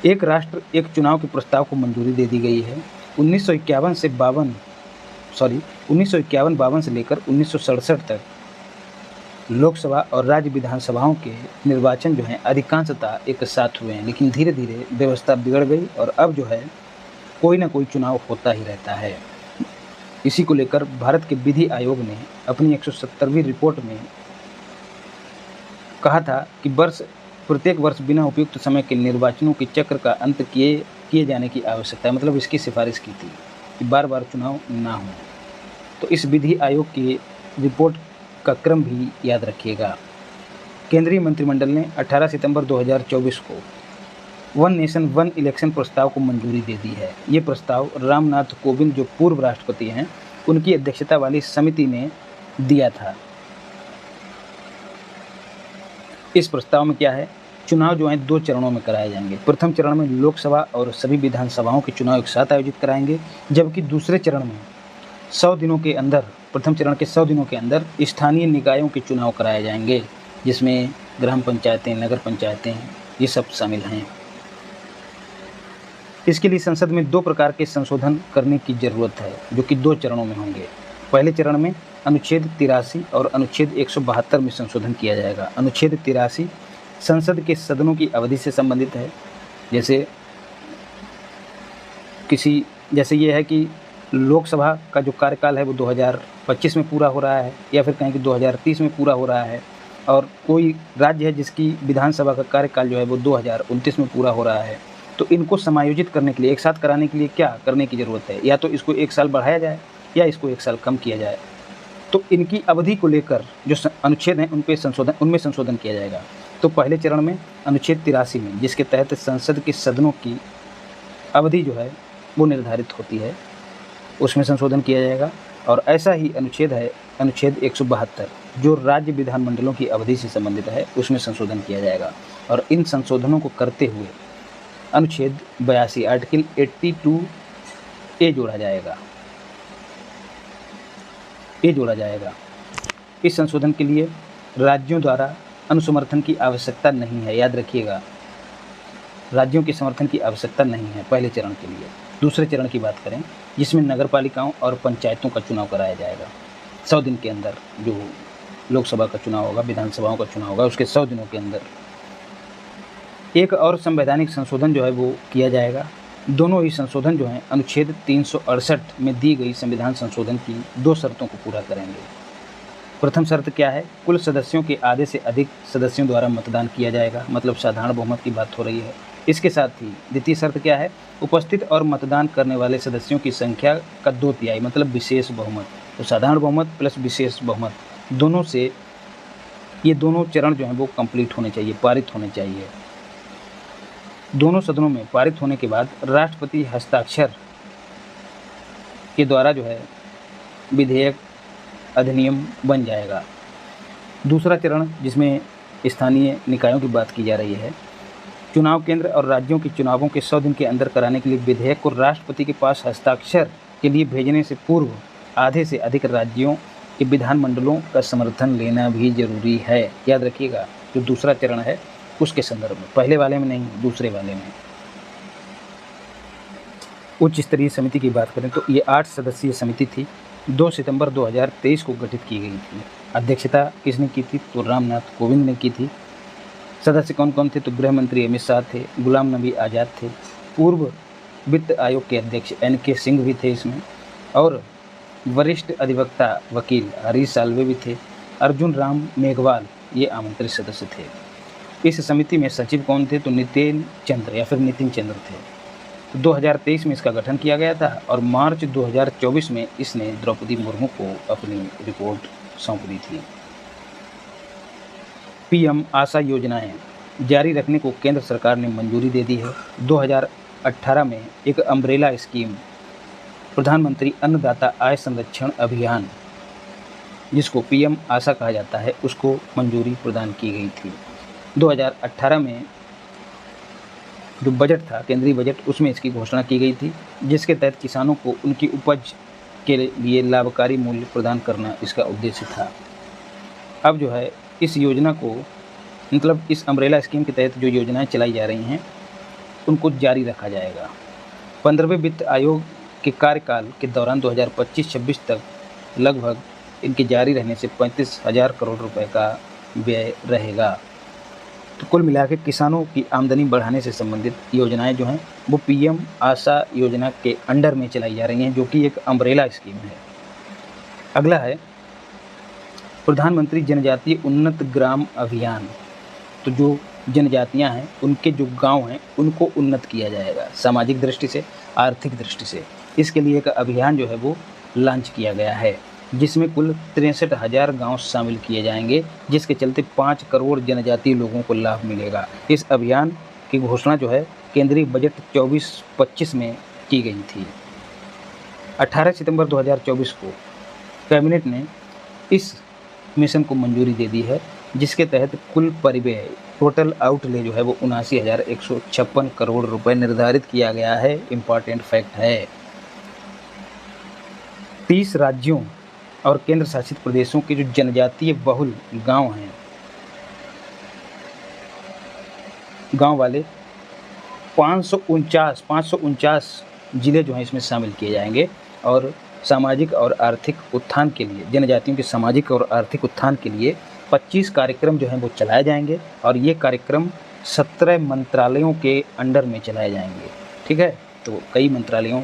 एक राष्ट्र एक चुनाव के प्रस्ताव को मंजूरी दे दी गई है। 1951 से लेकर 1967 तक लोकसभा और राज्य विधानसभाओं के निर्वाचन जो हैं अधिकांशतः एक साथ हुए हैं, लेकिन धीरे धीरे व्यवस्था बिगड़ गई और अब जो है कोई ना कोई चुनाव होता ही रहता है। इसी को लेकर भारत के विधि आयोग ने अपनी 170वीं रिपोर्ट में कहा था कि प्रत्येक वर्ष बिना उपयुक्त समय के निर्वाचनों के चक्र का अंत किए जाने की आवश्यकता है। मतलब इसकी सिफारिश की थी कि बार बार चुनाव ना हो। तो इस विधि आयोग की रिपोर्ट का क्रम भी याद रखिएगा। केंद्रीय मंत्रिमंडल ने 18 सितंबर 2024 को वन नेशन वन इलेक्शन प्रस्ताव को मंजूरी दे दी है। ये प्रस्ताव रामनाथ कोविंद जो पूर्व राष्ट्रपति हैं उनकी अध्यक्षता वाली समिति ने दिया था। इस प्रस्ताव में क्या है, चुनाव जो हैं 2 चरणों में कराए जाएंगे। प्रथम चरण में लोकसभा और सभी विधानसभाओं के चुनाव एक साथ आयोजित कराएंगे, जबकि दूसरे चरण में 100 दिनों के अंदर, प्रथम चरण के 100 दिनों के अंदर स्थानीय निकायों के चुनाव कराए जाएंगे, जिसमें ग्राम पंचायतें, नगर पंचायतें, ये सब शामिल हैं। इसके लिए संसद में 2 प्रकार के संशोधन करने की ज़रूरत है, जो कि 2 चरणों में होंगे। पहले चरण में अनुच्छेद 83 और अनुच्छेद 172 में संशोधन किया जाएगा। अनुच्छेद 83 संसद के सदनों की अवधि से संबंधित है। जैसे ये है कि लोकसभा का जो कार्यकाल है वो 2025 में पूरा हो रहा है, या फिर कहें कि 2030 में पूरा हो रहा है, और कोई राज्य है जिसकी विधानसभा का कार्यकाल जो है वो 2029 में पूरा हो रहा है, तो इनको समायोजित करने के लिए, एक साथ कराने के लिए क्या करने की ज़रूरत है, या तो इसको 1 साल बढ़ाया जाए या इसको 1 साल कम किया जाए। तो इनकी अवधि को लेकर जो अनुच्छेद हैं उनमें संशोधन किया जाएगा। तो पहले चरण में अनुच्छेद 83 में, जिसके तहत संसद के सदनों की अवधि जो है वो निर्धारित होती है, उसमें संशोधन किया जाएगा। और ऐसा ही अनुच्छेद है अनुच्छेद 172, जो राज्य विधानमंडलों की अवधि से संबंधित है, उसमें संशोधन किया जाएगा। और इन संशोधनों को करते हुए अनुच्छेद 82 आर्टिकल 82A जोड़ा जाएगा। इस संशोधन के लिए राज्यों द्वारा अनुसमर्थन की आवश्यकता नहीं है, याद रखिएगा, राज्यों के समर्थन की आवश्यकता नहीं है पहले चरण के लिए। दूसरे चरण की बात करें, जिसमें नगरपालिकाओं और पंचायतों का चुनाव कराया जाएगा 100 दिन के अंदर। जो लोकसभा का चुनाव होगा, विधानसभाओं का चुनाव होगा, उसके 100 दिनों के अंदर। एक और संवैधानिक संशोधन जो है वो किया जाएगा। दोनों ही संशोधन जो हैं अनुच्छेद 368 में दी गई संविधान संशोधन की 2 शर्तों को पूरा करेंगे। प्रथम शर्त क्या है, कुल सदस्यों के आधे से अधिक सदस्यों द्वारा मतदान किया जाएगा, मतलब साधारण बहुमत की बात हो रही है। इसके साथ ही द्वितीय शर्त क्या है, उपस्थित और मतदान करने वाले सदस्यों की संख्या का 2/3 मतलब विशेष बहुमत। तो साधारण बहुमत प्लस विशेष बहुमत दोनों से ये दोनों चरण जो हैं वो कंप्लीट होने चाहिए, पारित होने चाहिए। दोनों सदनों में पारित होने के बाद राष्ट्रपति हस्ताक्षर के द्वारा जो है विधेयक अधिनियम बन जाएगा। दूसरा चरण, जिसमें स्थानीय निकायों की बात की जा रही है, चुनाव केंद्र और राज्यों के चुनावों के 100 दिन के अंदर कराने के लिए विधेयक को राष्ट्रपति के पास हस्ताक्षर के लिए भेजने से पूर्व आधे से अधिक राज्यों के विधानमंडलों का समर्थन लेना भी जरूरी है। याद रखिएगा, जो दूसरा चरण है उसके संदर्भ में, पहले वाले में नहीं, दूसरे वाले में। उच्च स्तरीय समिति की बात करें तो ये 8 सदस्यीय समिति थी, 2 सितंबर 2023 को गठित की गई थी। अध्यक्षता किसने की थी? तो रामनाथ कोविंद ने की थी। सदस्य कौन कौन थे? तो गृह मंत्री अमित शाह थे, गुलाम नबी आज़ाद थे, पूर्व वित्त आयोग के अध्यक्ष NK सिंह भी थे इसमें, और वरिष्ठ अधिवक्ता वकील हरीश साल्वे भी थे। अर्जुन राम मेघवाल ये आमंत्रित सदस्य थे। इस समिति में सचिव कौन थे? तो नितिन चंद्र थे। तो 2023 में इसका गठन किया गया था और मार्च 2024 में इसने द्रौपदी मुर्मू को अपनी रिपोर्ट सौंप दी थी। PM आशा योजनाएं जारी रखने को केंद्र सरकार ने मंजूरी दे दी है। 2018 में एक अम्ब्रेला स्कीम प्रधानमंत्री अन्नदाता आय संरक्षण अभियान, जिसको PM आशा कहा जाता है, उसको मंजूरी प्रदान की गई थी। 2018 में जो बजट था, केंद्रीय बजट, उसमें इसकी घोषणा की गई थी, जिसके तहत किसानों को उनकी उपज के लिए लाभकारी मूल्य प्रदान करना इसका उद्देश्य था। अब जो है इस योजना को, मतलब इस अम्ब्रेला स्कीम के तहत जो योजनाएं चलाई जा रही हैं उनको जारी रखा जाएगा। 15वें वित्त आयोग के कार्यकाल के दौरान 2025-26 तक लगभग इनके जारी रहने से 35,000 करोड़ रुपए का व्यय रहेगा। तो कुल मिलाकर किसानों की आमदनी बढ़ाने से संबंधित योजनाएं जो हैं वो PM आशा योजना के अंडर में चलाई जा रही हैं, जो कि एक अम्ब्रेला स्कीम है। अगला है प्रधानमंत्री जनजातीय उन्नत ग्राम अभियान। तो जो जनजातियां हैं, उनके जो गांव हैं, उनको उन्नत किया जाएगा सामाजिक दृष्टि से, आर्थिक दृष्टि से। इसके लिए एक अभियान जो है वो लॉन्च किया गया है, जिसमें कुल 63,000 गांव शामिल किए जाएंगे, जिसके चलते 5 करोड़ जनजातीय लोगों को लाभ मिलेगा। इस अभियान की घोषणा जो है केंद्रीय बजट 24-25 में की गई थी। 18 सितंबर 2024 को कैबिनेट ने इस मिशन को मंजूरी दे दी है, जिसके तहत कुल परिव्यय, टोटल आउटले जो है वो 79,156 करोड़ रुपए निर्धारित किया गया है। इम्पॉर्टेंट फैक्ट है। 30 राज्यों और केंद्र शासित प्रदेशों के जो जनजातीय बहुल गांव हैं, गांव वाले 549 जिले जो हैं इसमें शामिल किए जाएंगे और सामाजिक और आर्थिक उत्थान के लिए, जनजातियों के सामाजिक और आर्थिक उत्थान के लिए 25 कार्यक्रम जो हैं वो चलाए जाएंगे और ये कार्यक्रम 17 मंत्रालयों के अंडर में चलाए जाएंगे। ठीक है, तो कई मंत्रालयों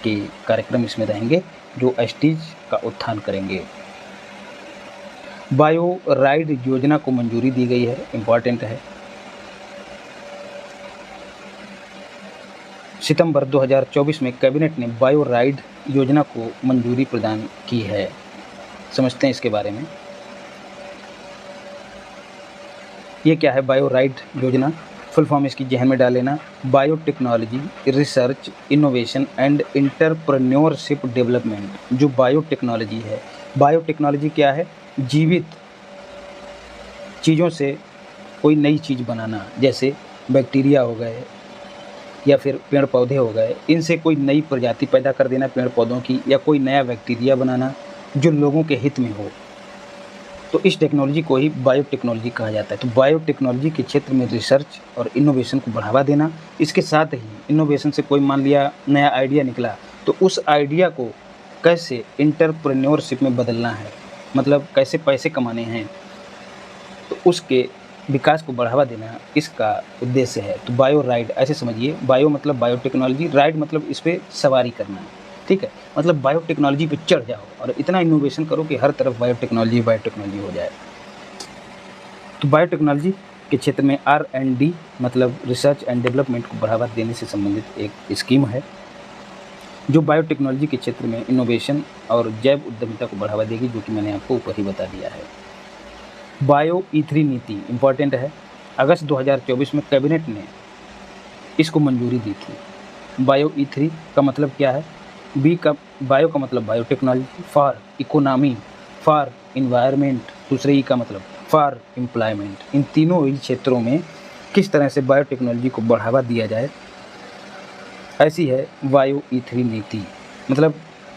के कार्यक्रम इसमें रहेंगे जो STs का उत्थान करेंगे। बायो राइड योजना को मंजूरी दी गई है, इम्पॉर्टेंट है। सितंबर 2024 में कैबिनेट ने बायो राइड योजना को मंजूरी प्रदान की है। समझते हैं इसके बारे में। ये क्या है बायो राइड योजना? फुल फॉर्म इसकी जहन में डाल लेना। Biotechnology research innovation and entrepreneurship development. जो बायोटेक्नोलॉजी है, बायोटेक्नोलॉजी क्या है? जीवित चीज़ों से कोई नई चीज़ बनाना, जैसे बैक्टीरिया हो गए या फिर पेड़ पौधे हो गए, इनसे कोई नई प्रजाति पैदा कर देना पेड़ पौधों की, या कोई नया बैक्टीरिया बनाना जो लोगों के हित में हो। तो इस टेक्नोलॉजी को ही बायोटेक्नोलॉजी कहा जाता है। तो बायोटेक्नोलॉजी के क्षेत्र में रिसर्च और इनोवेशन को बढ़ावा देना, इसके साथ ही इनोवेशन से कोई मान लिया नया आइडिया निकला तो उस आइडिया को कैसे एंटरप्रेन्योरशिप में बदलना है, मतलब कैसे पैसे कमाने हैं, तो उसके विकास को बढ़ावा देना इसका उद्देश्य है। तो बायो राइड ऐसे समझिए, बायो मतलब बायोटेक्नोलॉजी, राइड मतलब इस पर सवारी करना। ठीक है, मतलब बायोटेक्नोलॉजी पे चढ़ जाओ और इतना इनोवेशन करो कि हर तरफ बायोटेक्नोलॉजी हो जाए। तो बायोटेक्नोलॉजी के क्षेत्र में R&D मतलब रिसर्च एंड डेवलपमेंट को बढ़ावा देने से संबंधित एक स्कीम है जो बायोटेक्नोलॉजी के क्षेत्र में इनोवेशन और जैव उद्यमिता को बढ़ावा देगी, जो कि मैंने आपको ऊपर ही बता दिया है। बायो E3 नीति इम्पॉर्टेंट है। अगस्त 2024 में कैबिनेट ने इसको मंजूरी दी थी। बायो E3 का मतलब क्या है? बायो का मतलब biotechnology, for economy, for environment, दूसरे ई का मतलब फॉर एम्प्लॉयमेंट। इन तीनों ही क्षेत्रों में किस तरह से बायोटेक्नोलॉजी को बढ़ावा दिया जाए, ऐसी है बायो E3 नीति। मतलब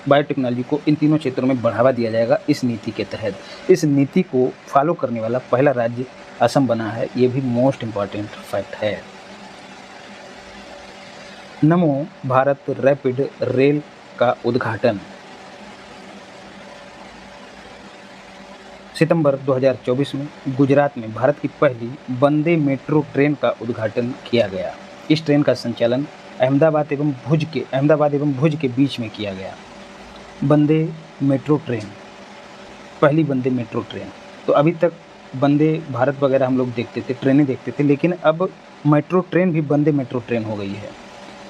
बायोटेक्नोलॉजी को इन तीनों क्षेत्रों में बढ़ावा दिया जाएगा इस नीति के तहत। इस नीति को फॉलो करने वाला पहला राज्य असम बना है, ये भी मोस्ट इम्पॉर्टेंट फैक्ट है। नमो भारत रैपिड रेल का उद्घाटन सितंबर 2024 में गुजरात में भारत की पहली वंदे मेट्रो ट्रेन का उद्घाटन किया गया। इस ट्रेन का संचालन अहमदाबाद एवं भुज के बीच में किया गया। वंदे मेट्रो ट्रेन, पहली वंदे मेट्रो ट्रेन। तो अभी तक वंदे भारत वगैरह हम लोग देखते थे, ट्रेनें देखते थे, लेकिन अब मेट्रो ट्रेन भी वंदे मेट्रो ट्रेन हो गई है।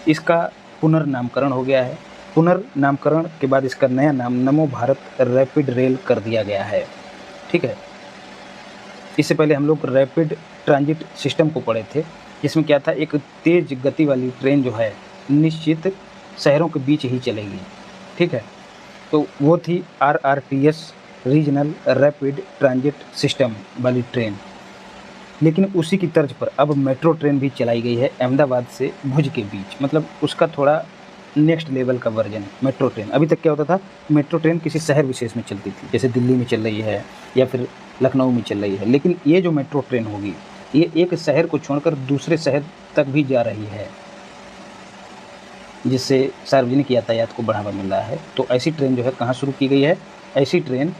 इसका पुनर्नामकरण हो गया है। पुनर्नामकरण के बाद इसका नया नाम नमो भारत रैपिड रेल कर दिया गया है। ठीक है। इससे पहले हम लोग रैपिड ट्रांजिट सिस्टम को पढ़े थे, जिसमें क्या था, एक तेज गति वाली ट्रेन जो है निश्चित शहरों के बीच ही चलेगी। ठीक है। तो वो थी RRTS, regional rapid transit system वाली ट्रेन। लेकिन उसी की तर्ज पर अब मेट्रो ट्रेन भी चलाई गई है अहमदाबाद से भुज के बीच। मतलब उसका थोड़ा नेक्स्ट लेवल का वर्जन मेट्रो ट्रेन। अभी तक क्या होता था, मेट्रो ट्रेन किसी शहर विशेष में चलती थी, जैसे दिल्ली में चल रही है या फिर लखनऊ में चल रही है। लेकिन ये जो मेट्रो ट्रेन होगी, ये एक शहर को छोड़कर दूसरे शहर तक भी जा रही है, जिससे सार्वजनिक यातायात को बढ़ावा मिल रहा है। तो ऐसी ट्रेन जो है कहाँ शुरू की गई है, ऐसी ट्रेन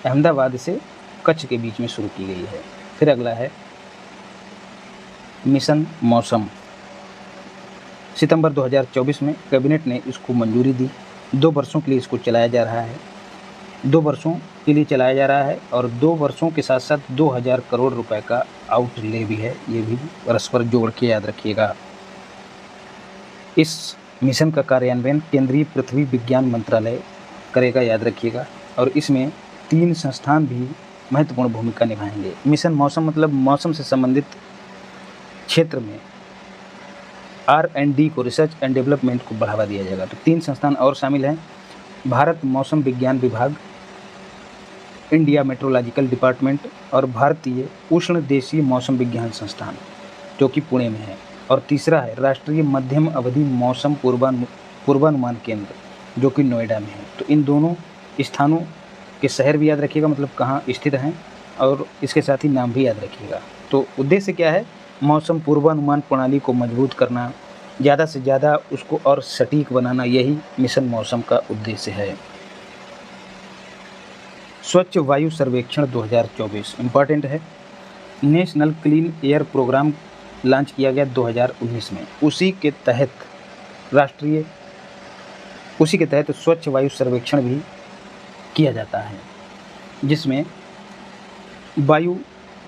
अहमदाबाद से कच्छ के बीच में शुरू की गई है। फिर अगला है मिशन मौसम। सितंबर 2024 में कैबिनेट ने इसको मंजूरी दी। 2 वर्षों के लिए इसको चलाया जा रहा है। 2 वर्षों के लिए चलाया जा रहा है और 2 वर्षों के साथ साथ 2000 करोड़ रुपए का आउटले भी है। ये भी परस्पर जोड़ के याद रखिएगा। इस मिशन का कार्यान्वयन केंद्रीय पृथ्वी विज्ञान मंत्रालय करेगा, याद रखिएगा। और इसमें 3 संस्थान भी महत्वपूर्ण भूमिका निभाएंगे। मिशन मौसम मतलब मौसम से संबंधित क्षेत्र में R&D को, रिसर्च एंड डेवलपमेंट को बढ़ावा दिया जाएगा। तो 3 संस्थान और शामिल हैं, भारत मौसम विज्ञान विभाग, इंडिया मेट्रोलॉजिकल डिपार्टमेंट और भारतीय उष्ण देशीय मौसम विज्ञान संस्थान, जो कि पुणे में है। और तीसरा है राष्ट्रीय मध्यम अवधि मौसम पूर्वानुमान केंद्र, जो कि नोएडा में है। तो इन दोनों स्थानों के शहर भी याद रखिएगा, मतलब कहाँ स्थित हैं, और इसके साथ ही नाम भी याद रखिएगा। तो उद्देश्य क्या है, मौसम पूर्वानुमान प्रणाली को मजबूत करना, ज़्यादा से ज़्यादा उसको और सटीक बनाना, यही मिशन मौसम का उद्देश्य है। स्वच्छ वायु सर्वेक्षण 2024 इम्पॉर्टेंट है। National clean air program launch किया गया 2019 में। उसी के तहत स्वच्छ वायु सर्वेक्षण भी किया जाता है, जिसमें वायु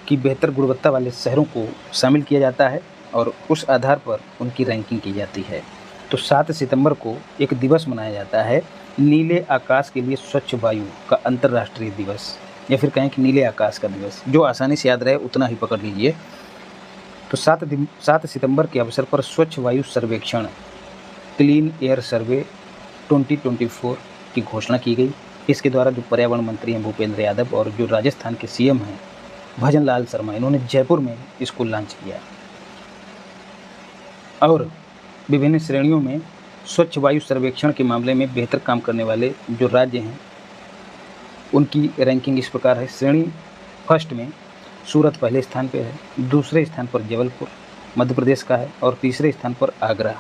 की बेहतर गुणवत्ता वाले शहरों को शामिल किया जाता है और उस आधार पर उनकी रैंकिंग की जाती है। तो 7 सितंबर को एक दिवस मनाया जाता है, नीले आकाश के लिए स्वच्छ वायु का अंतर्राष्ट्रीय दिवस, या फिर कहें कि नीले आकाश का दिवस। जो आसानी से याद रहे उतना ही पकड़ लीजिए। तो 7 सितंबर के अवसर पर स्वच्छ वायु सर्वेक्षण, क्लीन एयर सर्वे 2024 की घोषणा की गई। इसके द्वारा जो पर्यावरण मंत्री हैं भूपेंद्र यादव और जो राजस्थान के CM हैं भजन लाल शर्मा, इन्होंने जयपुर में इसको लॉन्च किया। और विभिन्न श्रेणियों में स्वच्छ वायु सर्वेक्षण के मामले में बेहतर काम करने वाले जो राज्य हैं उनकी रैंकिंग इस प्रकार है। श्रेणी फर्स्ट में सूरत पहले स्थान पे है, दूसरे स्थान पर जबलपुर मध्य प्रदेश का है और तीसरे स्थान पर आगरा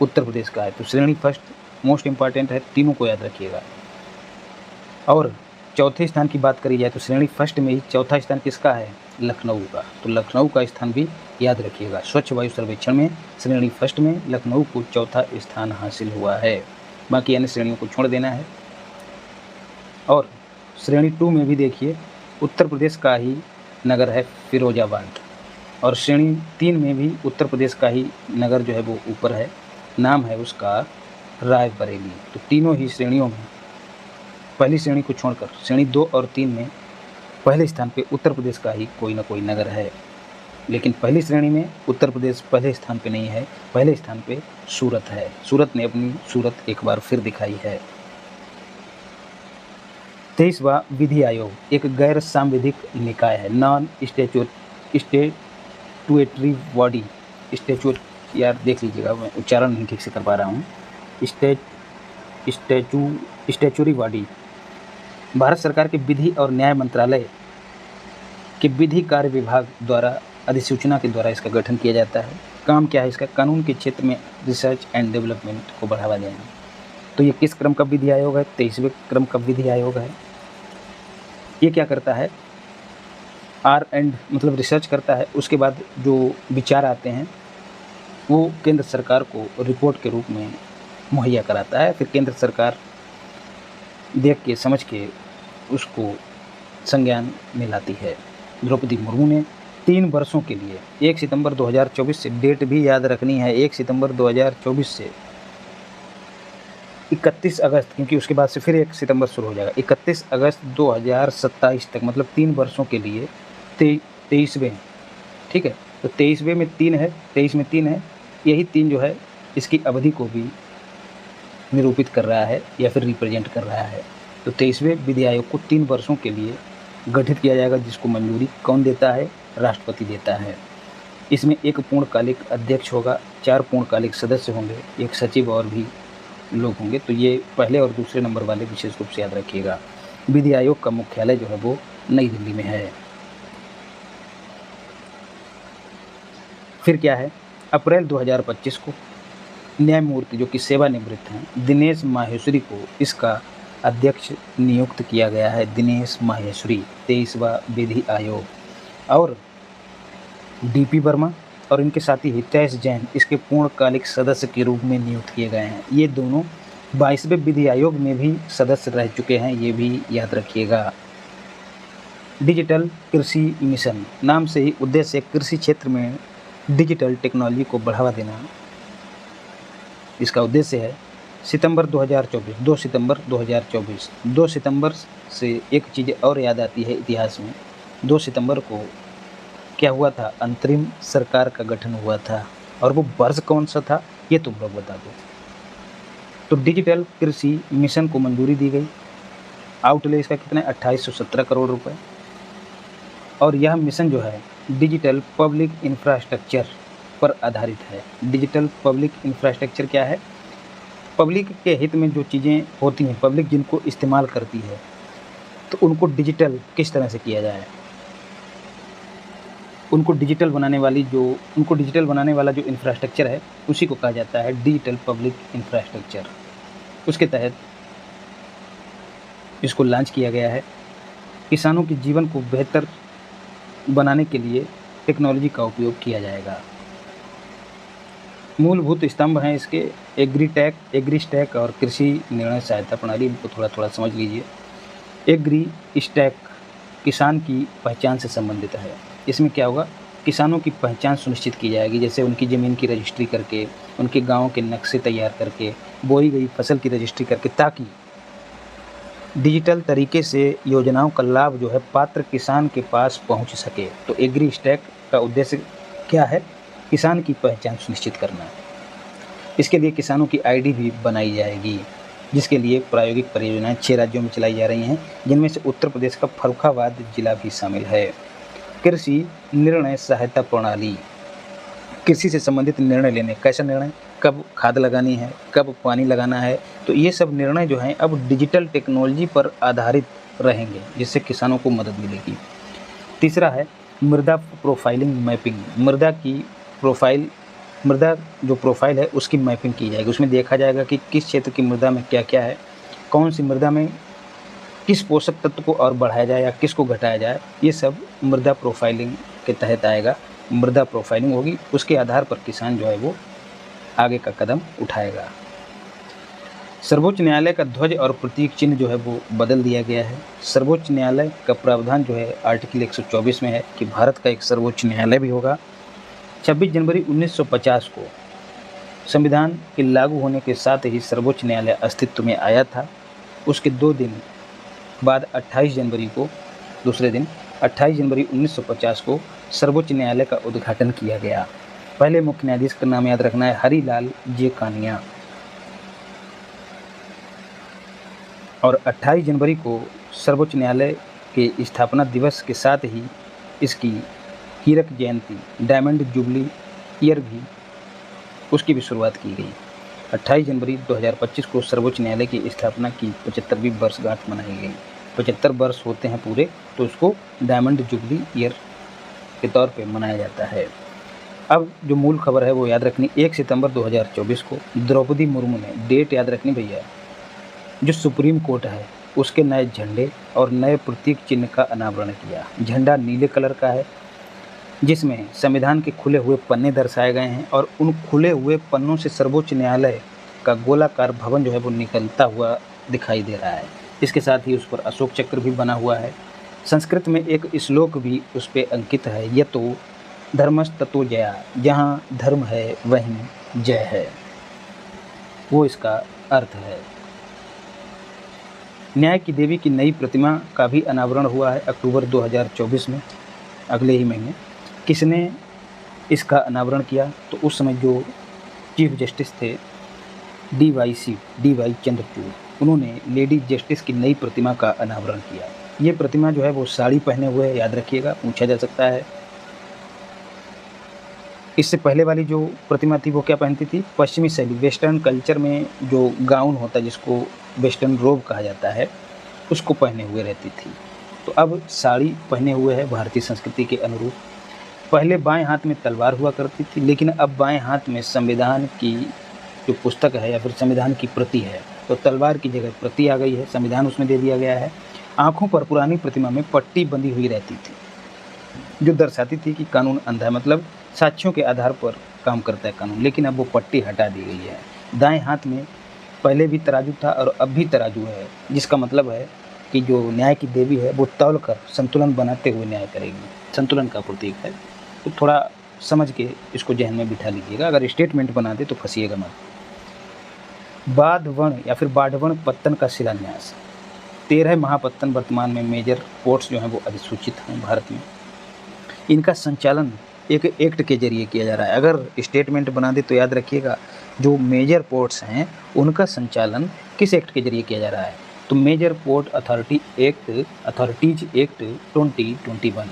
उत्तर प्रदेश का है। तो श्रेणी फर्स्ट मोस्ट इम्पॉर्टेंट है, तीनों को याद रखिएगा। और चौथे स्थान की बात करी जाए तो श्रेणी फर्स्ट में ही चौथा स्थान किसका है, लखनऊ का। तो लखनऊ का स्थान भी याद रखिएगा। स्वच्छ वायु सर्वेक्षण में श्रेणी फर्स्ट में लखनऊ को चौथा स्थान हासिल हुआ है। बाकी अन्य श्रेणियों को छोड़ देना है। और श्रेणी 2 में भी देखिए उत्तर प्रदेश का ही नगर है फिरोजाबाद, और श्रेणी 3 में भी उत्तर प्रदेश का ही नगर जो है वो ऊपर है, नाम है उसका रायबरेली। तो तीनों ही श्रेणियों में पहली श्रेणी को छोड़कर श्रेणी 2 और 3 में पहले स्थान पे उत्तर प्रदेश का ही कोई ना कोई नगर है। लेकिन पहली श्रेणी में उत्तर प्रदेश पहले स्थान पे नहीं है, पहले स्थान पे सूरत है। सूरत ने अपनी सूरत एक बार फिर दिखाई है। 23वां विधि आयोग एक गैर सांविधिक निकाय है, नॉन स्टैट्यूटरी बॉडी, स्टैचू, यार देख लीजिएगा, मैं उच्चारण नहीं ठीक से कर पा रहा हूँ, स्टैचूरी बॉडी भारत सरकार के विधि और न्याय मंत्रालय के विधि कार्य विभाग द्वारा अधिसूचना के द्वारा इसका गठन किया जाता है। काम क्या है इसका? कानून के क्षेत्र में रिसर्च एंड डेवलपमेंट को बढ़ावा देना। तो ये किस क्रम का विधि आयोग है? 23वें क्रम का विधि आयोग है। ये क्या करता है? मतलब रिसर्च करता है, उसके बाद जो विचार आते हैं वो केंद्र सरकार को रिपोर्ट के रूप में मुहैया कराता है। फिर केंद्र सरकार देख के समझ के उसको संज्ञान में लाती है। द्रौपदी मुर्मू ने 3 वर्षों के लिए 1 सितंबर 2024 से, डेट भी याद रखनी है, 1 सितंबर 2024 से 31 अगस्त, क्योंकि उसके बाद से फिर 1 सितंबर शुरू हो जाएगा, 31 अगस्त 2027 तक, मतलब 3 वर्षों के लिए 23वें, ठीक है। तो 23वें में 3 है, 23 में 3 है, यही 3 जो है इसकी अवधि को भी निरूपित कर रहा है या फिर रिप्रेजेंट कर रहा है। तो 23वें विधि आयोग को 3 वर्षों के लिए गठित किया जाएगा, जिसको मंजूरी कौन देता है? राष्ट्रपति देता है। इसमें एक पूर्णकालिक अध्यक्ष होगा, 4 पूर्णकालिक सदस्य होंगे, एक सचिव और भी लोग होंगे। तो ये पहले और दूसरे नंबर वाले विशेष रूप से याद रखिएगा। विधि आयोग का मुख्यालय जो है वो नई दिल्ली में है। फिर क्या है? अप्रैल 2025 को न्यायमूर्ति जो कि सेवानिवृत्त हैं, दिनेश माहेश्वरी को इसका अध्यक्ष नियुक्त किया गया है। दिनेश माहेश्वरी 23वां विधि आयोग, और डीपी वर्मा और इनके साथी हितेश जैन इसके पूर्णकालिक सदस्य के रूप में नियुक्त किए गए हैं। ये दोनों 22वें विधि आयोग में भी सदस्य रह चुके हैं, ये भी याद रखिएगा। डिजिटल कृषि मिशन नाम से ही उद्देश्य कृषि क्षेत्र में डिजिटल टेक्नोलॉजी को बढ़ावा देना इसका उद्देश्य है। 2 सितंबर 2024, 2 सितंबर से एक चीज़ और याद आती है इतिहास में। 2 सितंबर को क्या हुआ था? अंतरिम सरकार का गठन हुआ था, और वो वर्ष कौन सा था ये तुम लोग बता दो। तो डिजिटल कृषि मिशन को मंजूरी दी गई। आउटले इसका कितना है? 2817 करोड़ रुपए। और यह मिशन जो है डिजिटल पब्लिक इंफ्रास्ट्रक्चर पर आधारित है। डिजिटल पब्लिक इंफ्रास्ट्रक्चर क्या है? पब्लिक के हित में जो चीज़ें होती हैं, पब्लिक जिनको इस्तेमाल करती है, तो उनको डिजिटल किस तरह से किया जाए, उनको डिजिटल बनाने वाला जो इंफ्रास्ट्रक्चर है उसी को कहा जाता है डिजिटल पब्लिक इंफ्रास्ट्रक्चर। उसके तहत इसको लॉन्च किया गया है। किसानों के जीवन को बेहतर बनाने के लिए टेक्नोलॉजी का उपयोग किया जाएगा। मूलभूत स्तंभ हैं इसके एग्रीस्टैक और कृषि निर्णय सहायता प्रणाली। इनको थोड़ा थोड़ा समझ लीजिए। एग्रीस्टैक किसान की पहचान से संबंधित है। इसमें क्या होगा? किसानों की पहचान सुनिश्चित की जाएगी, जैसे उनकी ज़मीन की रजिस्ट्री करके, उनके गांव के नक्शे तैयार करके, बोई गई फसल की रजिस्ट्री करके, ताकि डिजिटल तरीके से योजनाओं का लाभ जो है पात्र किसान के पास पहुंच सके। तो एग्रीस्टैक का उद्देश्य क्या है? किसान की पहचान सुनिश्चित करना। इसके लिए किसानों की आईडी भी बनाई जाएगी, जिसके लिए प्रायोगिक परियोजनाएं 6 राज्यों में चलाई जा रही हैं, जिनमें से उत्तर प्रदेश का फर्रुखाबाद जिला भी शामिल है। कृषि निर्णय सहायता प्रणाली, कृषि से संबंधित निर्णय लेने, कैसा निर्णय, कब खाद लगानी है, कब पानी लगाना है, तो ये सब निर्णय जो हैं अब डिजिटल टेक्नोलॉजी पर आधारित रहेंगे, जिससे किसानों को मदद मिलेगी। तीसरा है मृदा प्रोफाइलिंग मैपिंग। मृदा जो प्रोफाइल है उसकी मैपिंग की जाएगी। उसमें देखा जाएगा कि किस क्षेत्र की मृदा में क्या क्या है, कौन सी मृदा में किस पोषक तत्व को और बढ़ाया जाए या किसको घटाया जाए, ये सब मृदा प्रोफाइलिंग के तहत आएगा। मृदा प्रोफाइलिंग होगी, उसके आधार पर किसान जो है वो आगे का कदम उठाएगा। सर्वोच्च न्यायालय का ध्वज और प्रतीक चिन्ह जो है वो बदल दिया गया है। सर्वोच्च न्यायालय का प्रावधान जो है आर्टिकल 124 में है कि भारत का एक सर्वोच्च न्यायालय भी होगा। 26 जनवरी 1950 को संविधान के लागू होने के साथ ही सर्वोच्च न्यायालय अस्तित्व में आया था। उसके 2 दिन बाद 28 जनवरी 1950 को सर्वोच्च न्यायालय का उद्घाटन किया गया। पहले मुख्य न्यायाधीश का नाम याद रखना है, हरिलाल जे कानिया। और 28 जनवरी को सर्वोच्च न्यायालय के स्थापना दिवस के साथ ही इसकी हीरक जयंती डायमंड जुबली ईयर भी उसकी भी शुरुआत की गई। 28 जनवरी 2025 को सर्वोच्च न्यायालय की स्थापना की 75वीं वर्षगांठ मनाई गई। 75 वर्ष होते हैं पूरे तो उसको डायमंड जुबली ईयर के तौर पे मनाया जाता है। अब जो मूल खबर है वो याद रखनी, 1 सितंबर 2024 को द्रौपदी मुर्मू ने, डेट याद रखनी भैया, जो सुप्रीम कोर्ट है उसके नए झंडे और नए प्रतीक चिन्ह का अनावरण किया। झंडा नीले कलर का है जिसमें संविधान के खुले हुए पन्ने दर्शाए गए हैं और उन खुले हुए पन्नों से सर्वोच्च न्यायालय का गोलाकार भवन जो है वो निकलता हुआ दिखाई दे रहा है। इसके साथ ही उस पर अशोक चक्र भी बना हुआ है। संस्कृत में एक श्लोक भी उस पर अंकित है, यह तो धर्मस्ततो जया, जहाँ धर्म है वहीं जय है, वो इसका अर्थ है। न्याय की देवी की नई प्रतिमा का भी अनावरण हुआ है अक्टूबर 2024 में, अगले ही महीने। किसने इसका अनावरण किया? तो उस समय जो चीफ जस्टिस थे डी वाई चंद्रचूड़, उन्होंने लेडी जस्टिस की नई प्रतिमा का अनावरण किया। ये प्रतिमा जो है वो साड़ी पहने हुए है, याद रखिएगा, पूछा जा सकता है। इससे पहले वाली जो प्रतिमा थी वो क्या पहनती थी? पश्चिमी शैली, वेस्टर्न कल्चर में जो गाउन होता है जिसको वेस्टर्न रोब कहा जाता है, उसको पहने हुए रहती थी। तो अब साड़ी पहने हुए है भारतीय संस्कृति के अनुरूप। पहले बाएं हाथ में तलवार हुआ करती थी, लेकिन अब बाएं हाथ में संविधान की जो पुस्तक है या फिर संविधान की प्रति है, तो तलवार की जगह प्रति आ गई है, संविधान उसमें दे दिया गया है। आँखों पर पुरानी प्रतिमा में पट्टी बंधी हुई रहती थी जो दर्शाती थी कि कानून अंधा है, मतलब साक्ष्यों के आधार पर काम करता है कानून, लेकिन अब वो पट्टी हटा दी गई है। दाएं हाथ में पहले भी तराजू था और अब भी तराजू है, जिसका मतलब है कि जो न्याय की देवी है वो तौल कर संतुलन बनाते हुए न्याय करेगी, संतुलन का प्रतीक है। तो थोड़ा समझ के इसको जहन में बिठा लीजिएगा, अगर स्टेटमेंट बना दे तो फंसिएगा मत। बाधवन या फिर बाढ़वन पत्तन का शिलान्यास। 13 महापत्तन वर्तमान में मेजर पोर्ट्स जो हैं वो अधिसूचित हैं भारत में। इनका संचालन एक एक्ट के जरिए किया जा रहा है। अगर स्टेटमेंट बना दे तो याद रखिएगा, जो मेजर पोर्ट्स हैं उनका संचालन किस एक्ट के जरिए किया जा रहा है? तो मेजर पोर्ट अथॉरिटीज एक्ट 2021।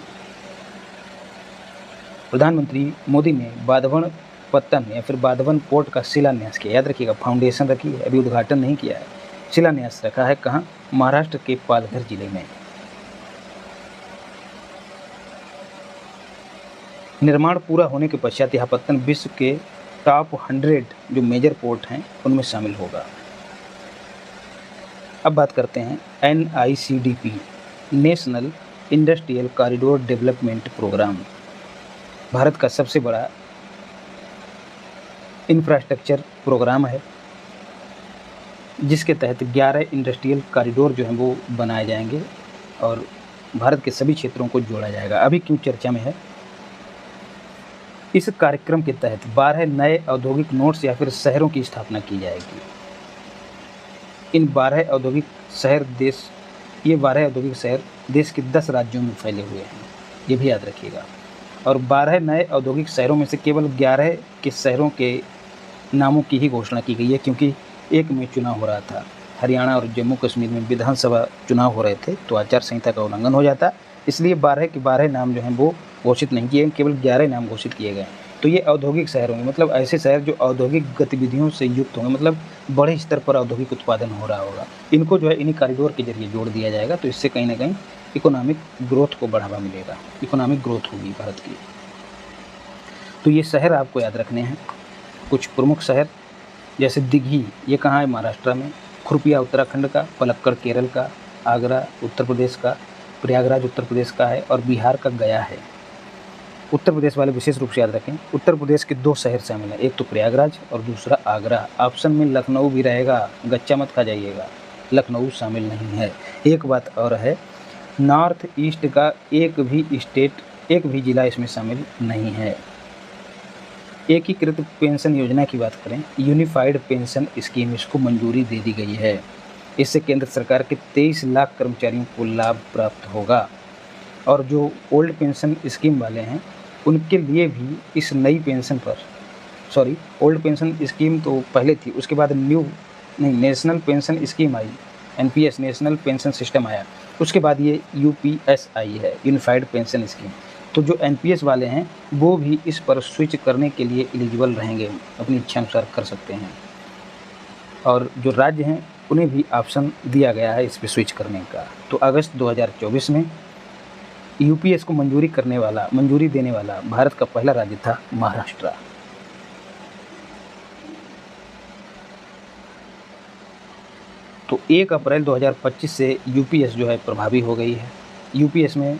प्रधानमंत्री मोदी ने बाधवन पत्तन या फिर बाधवन पोर्ट का शिलान्यास किया। याद रखिएगा, फाउंडेशन रखी है, अभी उद्घाटन नहीं किया है। शिलान्यास रखा है कहाँ? महाराष्ट्र के पालघर जिले में। निर्माण पूरा होने के पश्चात यह पत्तन विश्व के टॉप 100 जो मेजर पोर्ट हैं उनमें शामिल होगा। अब बात करते हैं NICDP, national industrial corridor development program. Bharat का सबसे बड़ा इंफ्रास्ट्रक्चर प्रोग्राम है जिसके तहत 11 इंडस्ट्रियल कॉरिडोर जो हैं वो बनाए जाएंगे और भारत के सभी क्षेत्रों को जोड़ा जाएगा। अभी क्यों चर्चा में है? इस कार्यक्रम के तहत 12 नए औद्योगिक नोड्स या फिर शहरों की स्थापना की जाएगी। इन 12 औद्योगिक शहर देश के 10 राज्यों में फैले हुए हैं, ये भी याद रखिएगा। और 12 नए औद्योगिक शहरों में से केवल 11 के शहरों के नामों की ही घोषणा की गई है, क्योंकि एक में चुनाव हो रहा था। हरियाणा और जम्मू कश्मीर में विधानसभा चुनाव हो रहे थे तो आचार संहिता का उल्लंघन हो जाता, इसलिए 12 के 12 नाम जो हैं वो घोषित नहीं किए, केवल 11 नाम घोषित किए गए। तो ये औद्योगिक शहर होंगे, मतलब ऐसे शहर जो औद्योगिक गतिविधियों से युक्त होंगे, मतलब बड़े स्तर पर औद्योगिक उत्पादन हो रहा होगा। इनको जो है इन्हीं कॉरिडोर के जरिए जोड़ दिया जाएगा, तो इससे कहीं ना कहीं इकोनॉमिक ग्रोथ को बढ़ावा मिलेगा, इकोनॉमिक ग्रोथ होगी भारत की। तो ये शहर आपको याद रखने हैं, कुछ प्रमुख शहर जैसे दिघी, ये कहाँ है? महाराष्ट्र में। खुरपिया उत्तराखंड का, पलक्कड़ केरल का, आगरा उत्तर प्रदेश का, प्रयागराज उत्तर प्रदेश का है और बिहार का गया है। उत्तर प्रदेश वाले विशेष रूप से याद रखें, उत्तर प्रदेश के 2 शहर शामिल हैं, एक तो प्रयागराज और दूसरा आगरा। ऑप्शन में लखनऊ भी रहेगा, गच्चा मत खा जाइएगा, लखनऊ शामिल नहीं है। एक बात और है, नॉर्थ ईस्ट का एक भी जिला इसमें शामिल नहीं है। एकीकृत पेंशन योजना की बात करें, यूनिफाइड पेंशन स्कीम, इसको मंजूरी दे दी गई है। इससे केंद्र सरकार के 23 लाख कर्मचारियों को लाभ प्राप्त होगा और जो ओल्ड पेंशन स्कीम वाले हैं उनके लिए भी इस नई पेंशन पर, ओल्ड पेंशन स्कीम तो पहले थी, उसके बाद नेशनल पेंशन स्कीम आई, NPS नेशनल पेंशन सिस्टम आया, उसके बाद ये UPS आई है, यूनिफाइड पेंशन स्कीम। तो जो एनपीएस वाले हैं वो भी इस पर स्विच करने के लिए एलिजिबल रहेंगे, अपनी इच्छा अनुसार कर सकते हैं। और जो राज्य हैं उन्हें भी ऑप्शन दिया गया है इस पर स्विच करने का। तो अगस्त 2024 में यूपीएस को मंजूरी देने वाला भारत का पहला राज्य था महाराष्ट्र। तो 1 अप्रैल 2025 से यूपीएस जो है प्रभावी हो गई है। यूपीएस में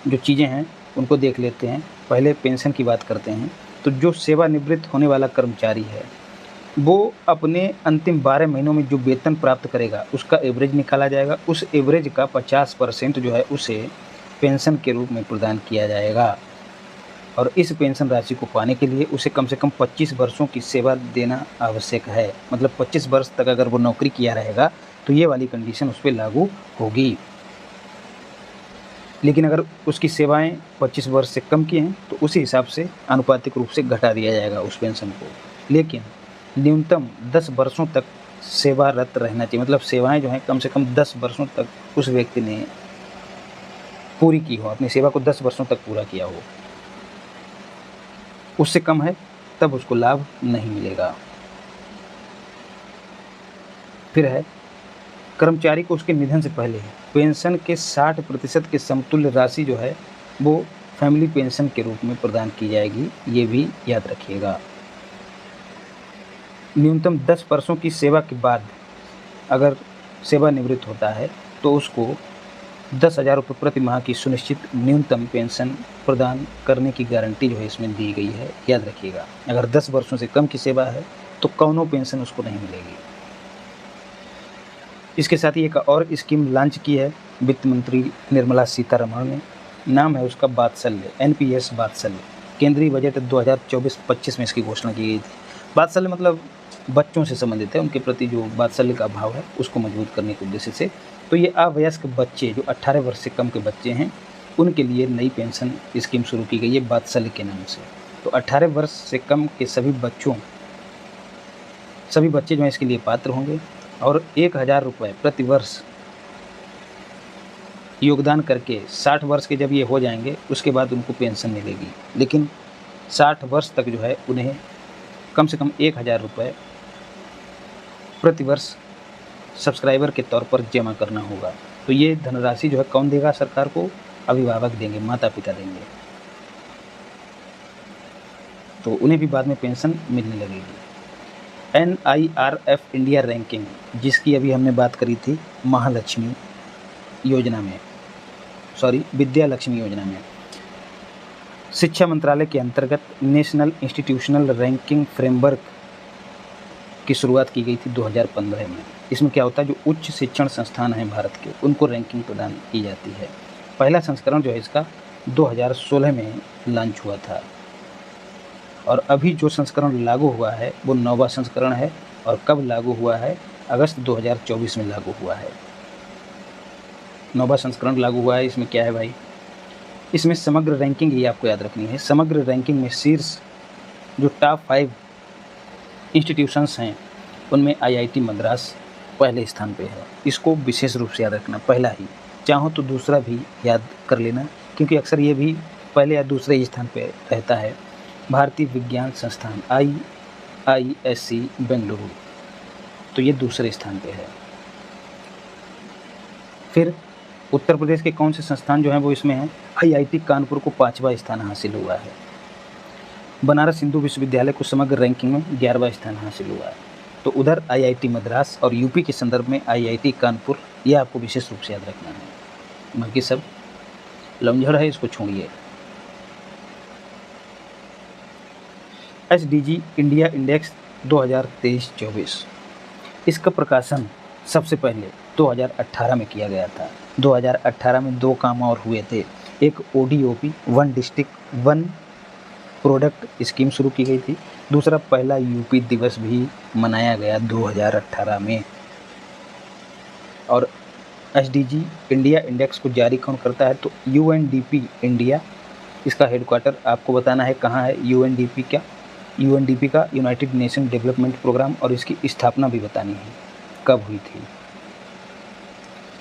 जो चीज़ें हैं उनको देख लेते हैं। पहले पेंशन की बात करते हैं। तो जो सेवानिवृत्त होने वाला कर्मचारी है वो अपने अंतिम 12 महीनों में जो वेतन प्राप्त करेगा उसका एवरेज निकाला जाएगा। उस एवरेज का 50% जो है उसे पेंशन के रूप में प्रदान किया जाएगा। और इस पेंशन राशि को पाने के लिए उसे कम से कम 25 वर्षों की सेवा देना आवश्यक है। मतलब 25 वर्ष तक अगर वो नौकरी किया रहेगा तो ये वाली कंडीशन उस पर लागू होगी। लेकिन अगर उसकी सेवाएं 25 वर्ष से कम की हैं तो उसी हिसाब से आनुपातिक रूप से घटा दिया जाएगा उस पेंशन को। लेकिन न्यूनतम 10 वर्षों तक सेवारत रहना चाहिए। मतलब सेवाएं जो हैं कम से कम 10 वर्षों तक उस व्यक्ति ने पूरी की हो, अपनी सेवा को 10 वर्षों तक पूरा किया हो। उससे कम है तब उसको लाभ नहीं मिलेगा। फिर है कर्मचारी को उसके निधन से पहले पेंशन के 60% के समतुल्य राशि जो है वो फैमिली पेंशन के रूप में प्रदान की जाएगी। ये भी याद रखिएगा। न्यूनतम 10 वर्षों की सेवा के बाद अगर सेवानिवृत्त होता है तो उसको 10,000 रुपये प्रति माह की सुनिश्चित न्यूनतम पेंशन प्रदान करने की गारंटी जो है इसमें दी गई है, याद रखिएगा। अगर 10 वर्षों से कम की सेवा है तो कौनो पेंशन उसको नहीं मिलेगी। इसके साथ ही एक और स्कीम लॉन्च की है वित्त मंत्री निर्मला सीतारमण ने। नाम है उसका वात्सल्य, एनपीएस वात्सल्य। केंद्रीय बजट 2024-25 में इसकी घोषणा की गई थी। वात्सल्य मतलब बच्चों से संबंधित है, उनके प्रति जो वात्सल्य का भाव है उसको मजबूत करने के उद्देश्य से। तो ये अवयस्क बच्चे जो 18 वर्ष से कम के बच्चे हैं उनके लिए नई पेंशन स्कीम शुरू की गई है वात्सल्य के नाम से। तो 18 वर्ष से कम के सभी बच्चे जो हैं इसके लिए पात्र होंगे और 1,000 रुपये प्रति वर्ष योगदान करके 60 वर्ष के जब ये हो जाएंगे उसके बाद उनको पेंशन मिलेगी। लेकिन 60 वर्ष तक जो है उन्हें कम से कम 1,000 रुपये प्रति वर्ष सब्सक्राइबर के तौर पर जमा करना होगा। तो ये धनराशि जो है कौन देगा सरकार को? अभिभावक देंगे, माता पिता देंगे। तो उन्हें भी बाद में पेंशन मिलने लगेगी। NIRF इंडिया रैंकिंग, जिसकी अभी हमने बात करी थी महालक्ष्मी योजना में, विद्या लक्ष्मी योजना में, शिक्षा मंत्रालय के अंतर्गत नेशनल इंस्टीट्यूशनल रैंकिंग फ्रेमवर्क की शुरुआत की गई थी 2015 में। इसमें क्या होता है, जो उच्च शिक्षण संस्थान हैं भारत के उनको रैंकिंग प्रदान की जाती है। पहला संस्करण जो है इसका 2016 में लॉन्च हुआ था और अभी जो संस्करण लागू हुआ है वो 9वां संस्करण है। और कब लागू हुआ है? अगस्त 2024 में लागू हुआ है। 9वां संस्करण लागू हुआ है। इसमें क्या है भाई, इसमें समग्र रैंकिंग ही आपको याद रखनी है। समग्र रैंकिंग में शीर्ष जो टॉप 5 इंस्टीट्यूशंस हैं उनमें IIT मद्रास पहले स्थान पे है। इसको विशेष रूप से याद रखना, पहला ही, चाहो तो दूसरा भी याद कर लेना क्योंकि अक्सर ये भी पहले या दूसरे ही स्थान पे रहता है। भारतीय विज्ञान संस्थान IISc बेंगलुरु, तो ये दूसरे स्थान पे है। फिर उत्तर प्रदेश के कौन से संस्थान जो हैं वो इसमें हैं? IIT कानपुर को 5वां स्थान हासिल हुआ है। बनारस हिंदू विश्वविद्यालय को समग्र रैंकिंग में 11वां स्थान हासिल हुआ है। तो उधर IIT मद्रास और यूपी के संदर्भ में IIT कानपुर, ये आपको विशेष रूप से याद रखना है। बाकी सब लमझड़ है, इसको छोड़िए। SDG इंडिया इंडेक्स 2023-24, इसका प्रकाशन सबसे पहले 2018 में किया गया था। 2018 में 2 काम और हुए थे। एक ODOP, one district one product scheme शुरू की गई थी। दूसरा पहला यूपी दिवस भी मनाया गया 2018 में। और SDG इंडिया इंडेक्स को जारी कौन करता है? तो UNDP इंडिया, इसका हेडक्वार्टर आपको बताना है कहाँ है। UNDP का यूनाइटेड नेशन डेवलपमेंट प्रोग्राम, और इसकी स्थापना भी बतानी है कब हुई थी।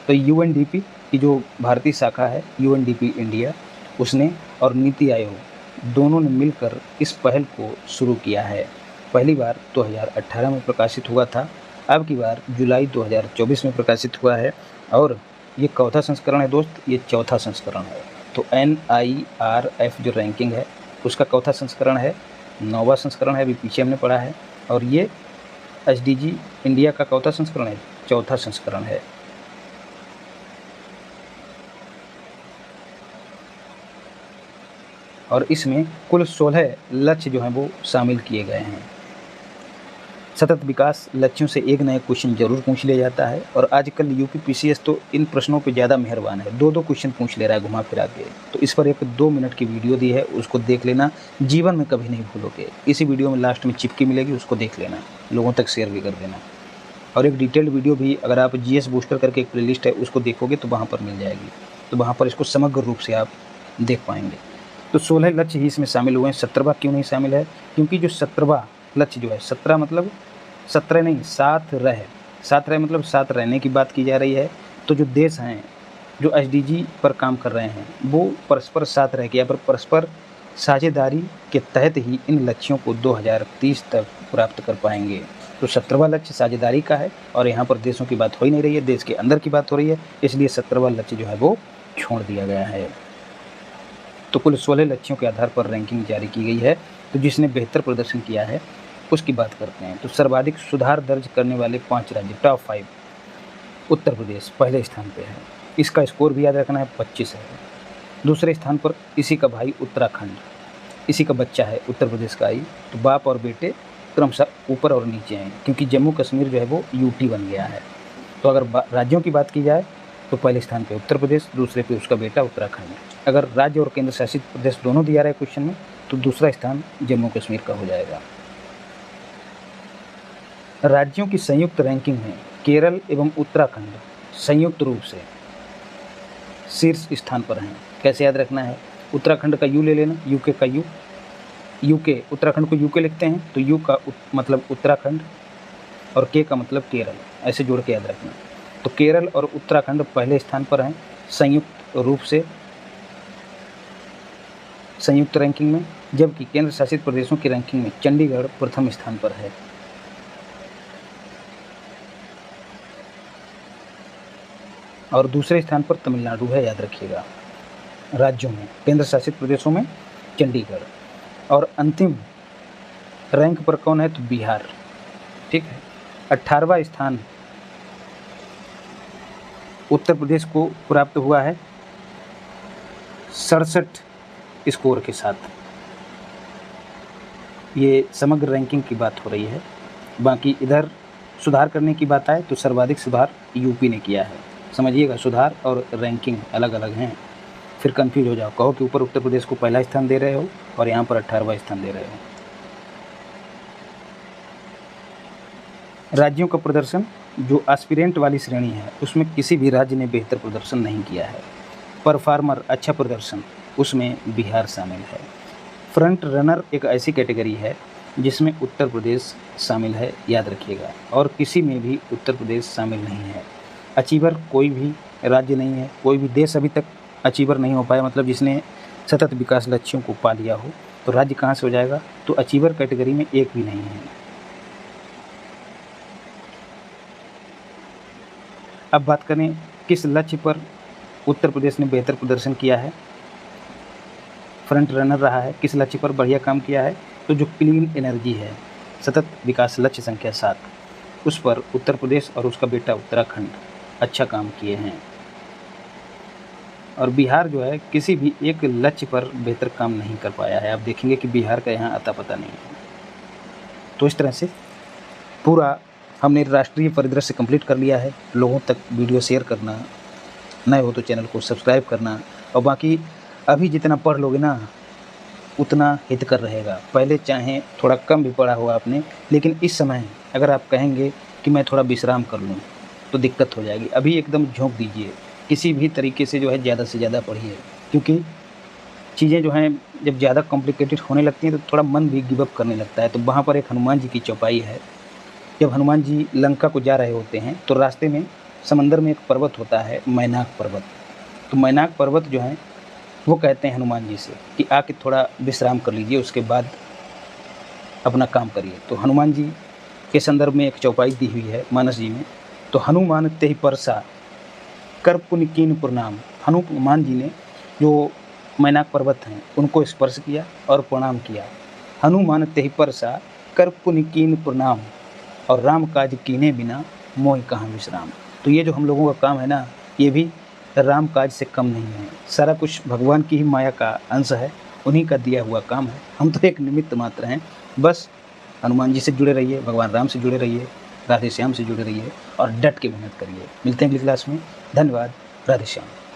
तो UNDP की जो भारतीय शाखा है UNDP इंडिया, उसने और नीति आयोग दोनों ने मिलकर इस पहल को शुरू किया है। पहली बार 2018 में प्रकाशित हुआ था, अब की बार जुलाई 2024 में प्रकाशित हुआ है और ये चौथा संस्करण है दोस्त, ये चौथा संस्करण है। तो NIRF जो रैंकिंग है उसका चौथा संस्करण है, 9वां संस्करण है, अभी पीछे हमने पढ़ा है। और ये SDG इंडिया का चौथा संस्करण है, चौथा संस्करण है। और इसमें कुल 16 लक्ष्य जो हैं वो शामिल किए गए हैं। सतत विकास लक्ष्यों से एक नया क्वेश्चन जरूर पूछ लिया जाता है और आजकल UPPCS तो इन प्रश्नों पे ज़्यादा मेहरबान है, 2-2 क्वेश्चन पूछ ले रहा है घुमा फिरा के। तो इस पर एक 2 मिनट की वीडियो दी है, उसको देख लेना, जीवन में कभी नहीं भूलोगे। इसी वीडियो में लास्ट में चिपकी मिलेगी, उसको देख लेना, लोगों तक शेयर भी कर देना। और एक डिटेल्ड वीडियो भी अगर आप GS बूस्टर करके एक प्लेलिस्ट है उसको देखोगे तो वहाँ पर मिल जाएगी, तो वहाँ पर इसको समग्र रूप से आप देख पाएंगे। तो 16 लक्ष्य ही इसमें शामिल हुए हैं। 17वां क्यों नहीं शामिल है? क्योंकि जो 17वां लक्ष्य जो है, 17 मतलब 17 नहीं, 7 रह, 7 रह मतलब 7 रहने की बात की जा रही है। तो जो देश हैं जो SDG पर काम कर रहे हैं वो परस्पर साथ रह के या परस्पर साझेदारी के तहत ही इन लक्ष्यों को 2030 तक प्राप्त कर पाएंगे। तो 17वां लक्ष्य साझेदारी का है और यहाँ पर देशों की बात हो ही नहीं रही है, देश के अंदर की बात हो रही है, इसलिए 17वां लक्ष्य जो है वो छोड़ दिया गया है। तो कुल 16 लक्ष्यों के आधार पर रैंकिंग जारी की गई है। तो जिसने बेहतर प्रदर्शन किया है उसकी बात करते हैं। तो सर्वाधिक सुधार दर्ज करने वाले 5 राज्य, टॉप 5, उत्तर प्रदेश पहले स्थान पे है। इसका स्कोर भी याद रखना है, 25 है। दूसरे स्थान पर इसी का भाई उत्तराखंड, इसी का बच्चा है उत्तर प्रदेश का ही। तो बाप और बेटे क्रमशः ऊपर और नीचे हैं, क्योंकि जम्मू कश्मीर जो है वो UT बन गया है। तो अगर राज्यों की बात की जाए तो पहले स्थान पे उत्तर प्रदेश, दूसरे पे उसका बेटा उत्तराखंड। अगर राज्य और केंद्र शासित प्रदेश दोनों दिया रहा है क्वेश्चन में तो दूसरा स्थान जम्मू कश्मीर का हो जाएगा। राज्यों की संयुक्त रैंकिंग में केरल एवं उत्तराखंड संयुक्त रूप से शीर्ष स्थान पर हैं। कैसे याद रखना है? उत्तराखंड का U ले लेना, UK का U, उत्तराखंड को UK लिखते हैं तो U का मतलब उत्तराखंड और K का मतलब केरल, ऐसे जोड़ के याद रखना। तो केरल और उत्तराखंड पहले स्थान पर हैं संयुक्त रूप से, संयुक्त रैंकिंग में, जबकि केंद्र शासित प्रदेशों की रैंकिंग में चंडीगढ़ प्रथम स्थान पर है। और दूसरे स्थान पर तमिलनाडु है, याद रखिएगा। राज्यों में, केंद्र शासित प्रदेशों में चंडीगढ़, और अंतिम रैंक पर कौन है? तो बिहार। ठीक है। 18वां स्थान उत्तर प्रदेश को प्राप्त हुआ है 67 स्कोर के साथ। ये समग्र रैंकिंग की बात हो रही है। बाकी इधर सुधार करने की बात आए तो सर्वाधिक सुधार UP ने किया है। समझिएगा, सुधार और रैंकिंग अलग अलग हैं, फिर कंफ्यूज हो जाओ, कहो कि ऊपर उत्तर प्रदेश को पहला स्थान दे रहे हो और यहाँ पर 18वां स्थान दे रहे हो। राज्यों का प्रदर्शन, जो एस्पिरेंट वाली श्रेणी है उसमें किसी भी राज्य ने बेहतर प्रदर्शन नहीं किया है। परफॉर्मर, अच्छा प्रदर्शन, उसमें बिहार शामिल है। फ्रंट रनर एक ऐसी कैटेगरी है जिसमें उत्तर प्रदेश शामिल है, याद रखिएगा, और किसी में भी उत्तर प्रदेश शामिल नहीं है। अचीवर कोई भी राज्य नहीं है, कोई भी देश अभी तक अचीवर नहीं हो पाया, मतलब जिसने सतत विकास लक्ष्यों को पा लिया हो। तो राज्य कहाँ से हो जाएगा? तो अचीवर कैटेगरी में एक भी नहीं है। अब बात करें किस लक्ष्य पर उत्तर प्रदेश ने बेहतर प्रदर्शन किया है, फ्रंट रनर रहा है, किस लक्ष्य पर बढ़िया काम किया है? तो जो क्लीन एनर्जी है, सतत विकास लक्ष्य संख्या 7, उस पर उत्तर प्रदेश और उसका बेटा उत्तराखंड अच्छा काम किए हैं। और बिहार जो है किसी भी एक लक्ष्य पर बेहतर काम नहीं कर पाया है। आप देखेंगे कि बिहार का यहाँ आता पता नहीं है। तो इस तरह से पूरा हमने राष्ट्रीय परिदृश्य कंप्लीट कर लिया है। लोगों तक वीडियो शेयर करना, नए हो तो चैनल को सब्सक्राइब करना, और बाकी अभी जितना पढ़ लोगे ना उतना हितकर रहेगा। पहले चाहे थोड़ा कम भी पढ़ा होगा आपने, लेकिन इस समय अगर आप कहेंगे कि मैं थोड़ा विश्राम कर लूँ तो दिक्कत हो जाएगी। अभी एकदम झोंक दीजिए, किसी भी तरीके से जो है ज़्यादा से ज़्यादा पढ़िए, क्योंकि चीज़ें जो हैं जब ज़्यादा कॉम्प्लिकेटेड होने लगती हैं तो थोड़ा मन भी गिव अप करने लगता है। तो वहाँ पर एक हनुमान जी की चौपाई है। जब हनुमान जी लंका को जा रहे होते हैं तो रास्ते में समंदर में एक पर्वत होता है, मैनाक पर्वत। तो मैनाक पर्वत जो है वो कहते हैं हनुमान जी से कि आके थोड़ा विश्राम कर लीजिए, उसके बाद अपना काम करिए। तो हनुमान जी के संदर्भ में एक चौपाई दी हुई है मानस जी में, तो हनुमान तेहि परसा कर पुनि कीन प्रणाम। हनुमान जी ने जो मैनाक पर्वत हैं उनको स्पर्श किया और प्रणाम किया। हनुमान तेहि परसा कर पुनि कीन प्रणाम, और राम काज कीने बिना मोहि कहाँ विश्राम। तो ये जो हम लोगों का काम है ना, ये भी राम काज से कम नहीं है। सारा कुछ भगवान की ही माया का अंश है, उन्हीं का दिया हुआ काम है। हम तो एक निमित्त मात्र हैं। बस हनुमान जी से जुड़े रहिए, भगवान राम से जुड़े रहिए, राधे श्याम से जुड़े रहिए और डट के मेहनत करिए। मिलते हैं अगली क्लास में। धन्यवाद। राधे श्याम।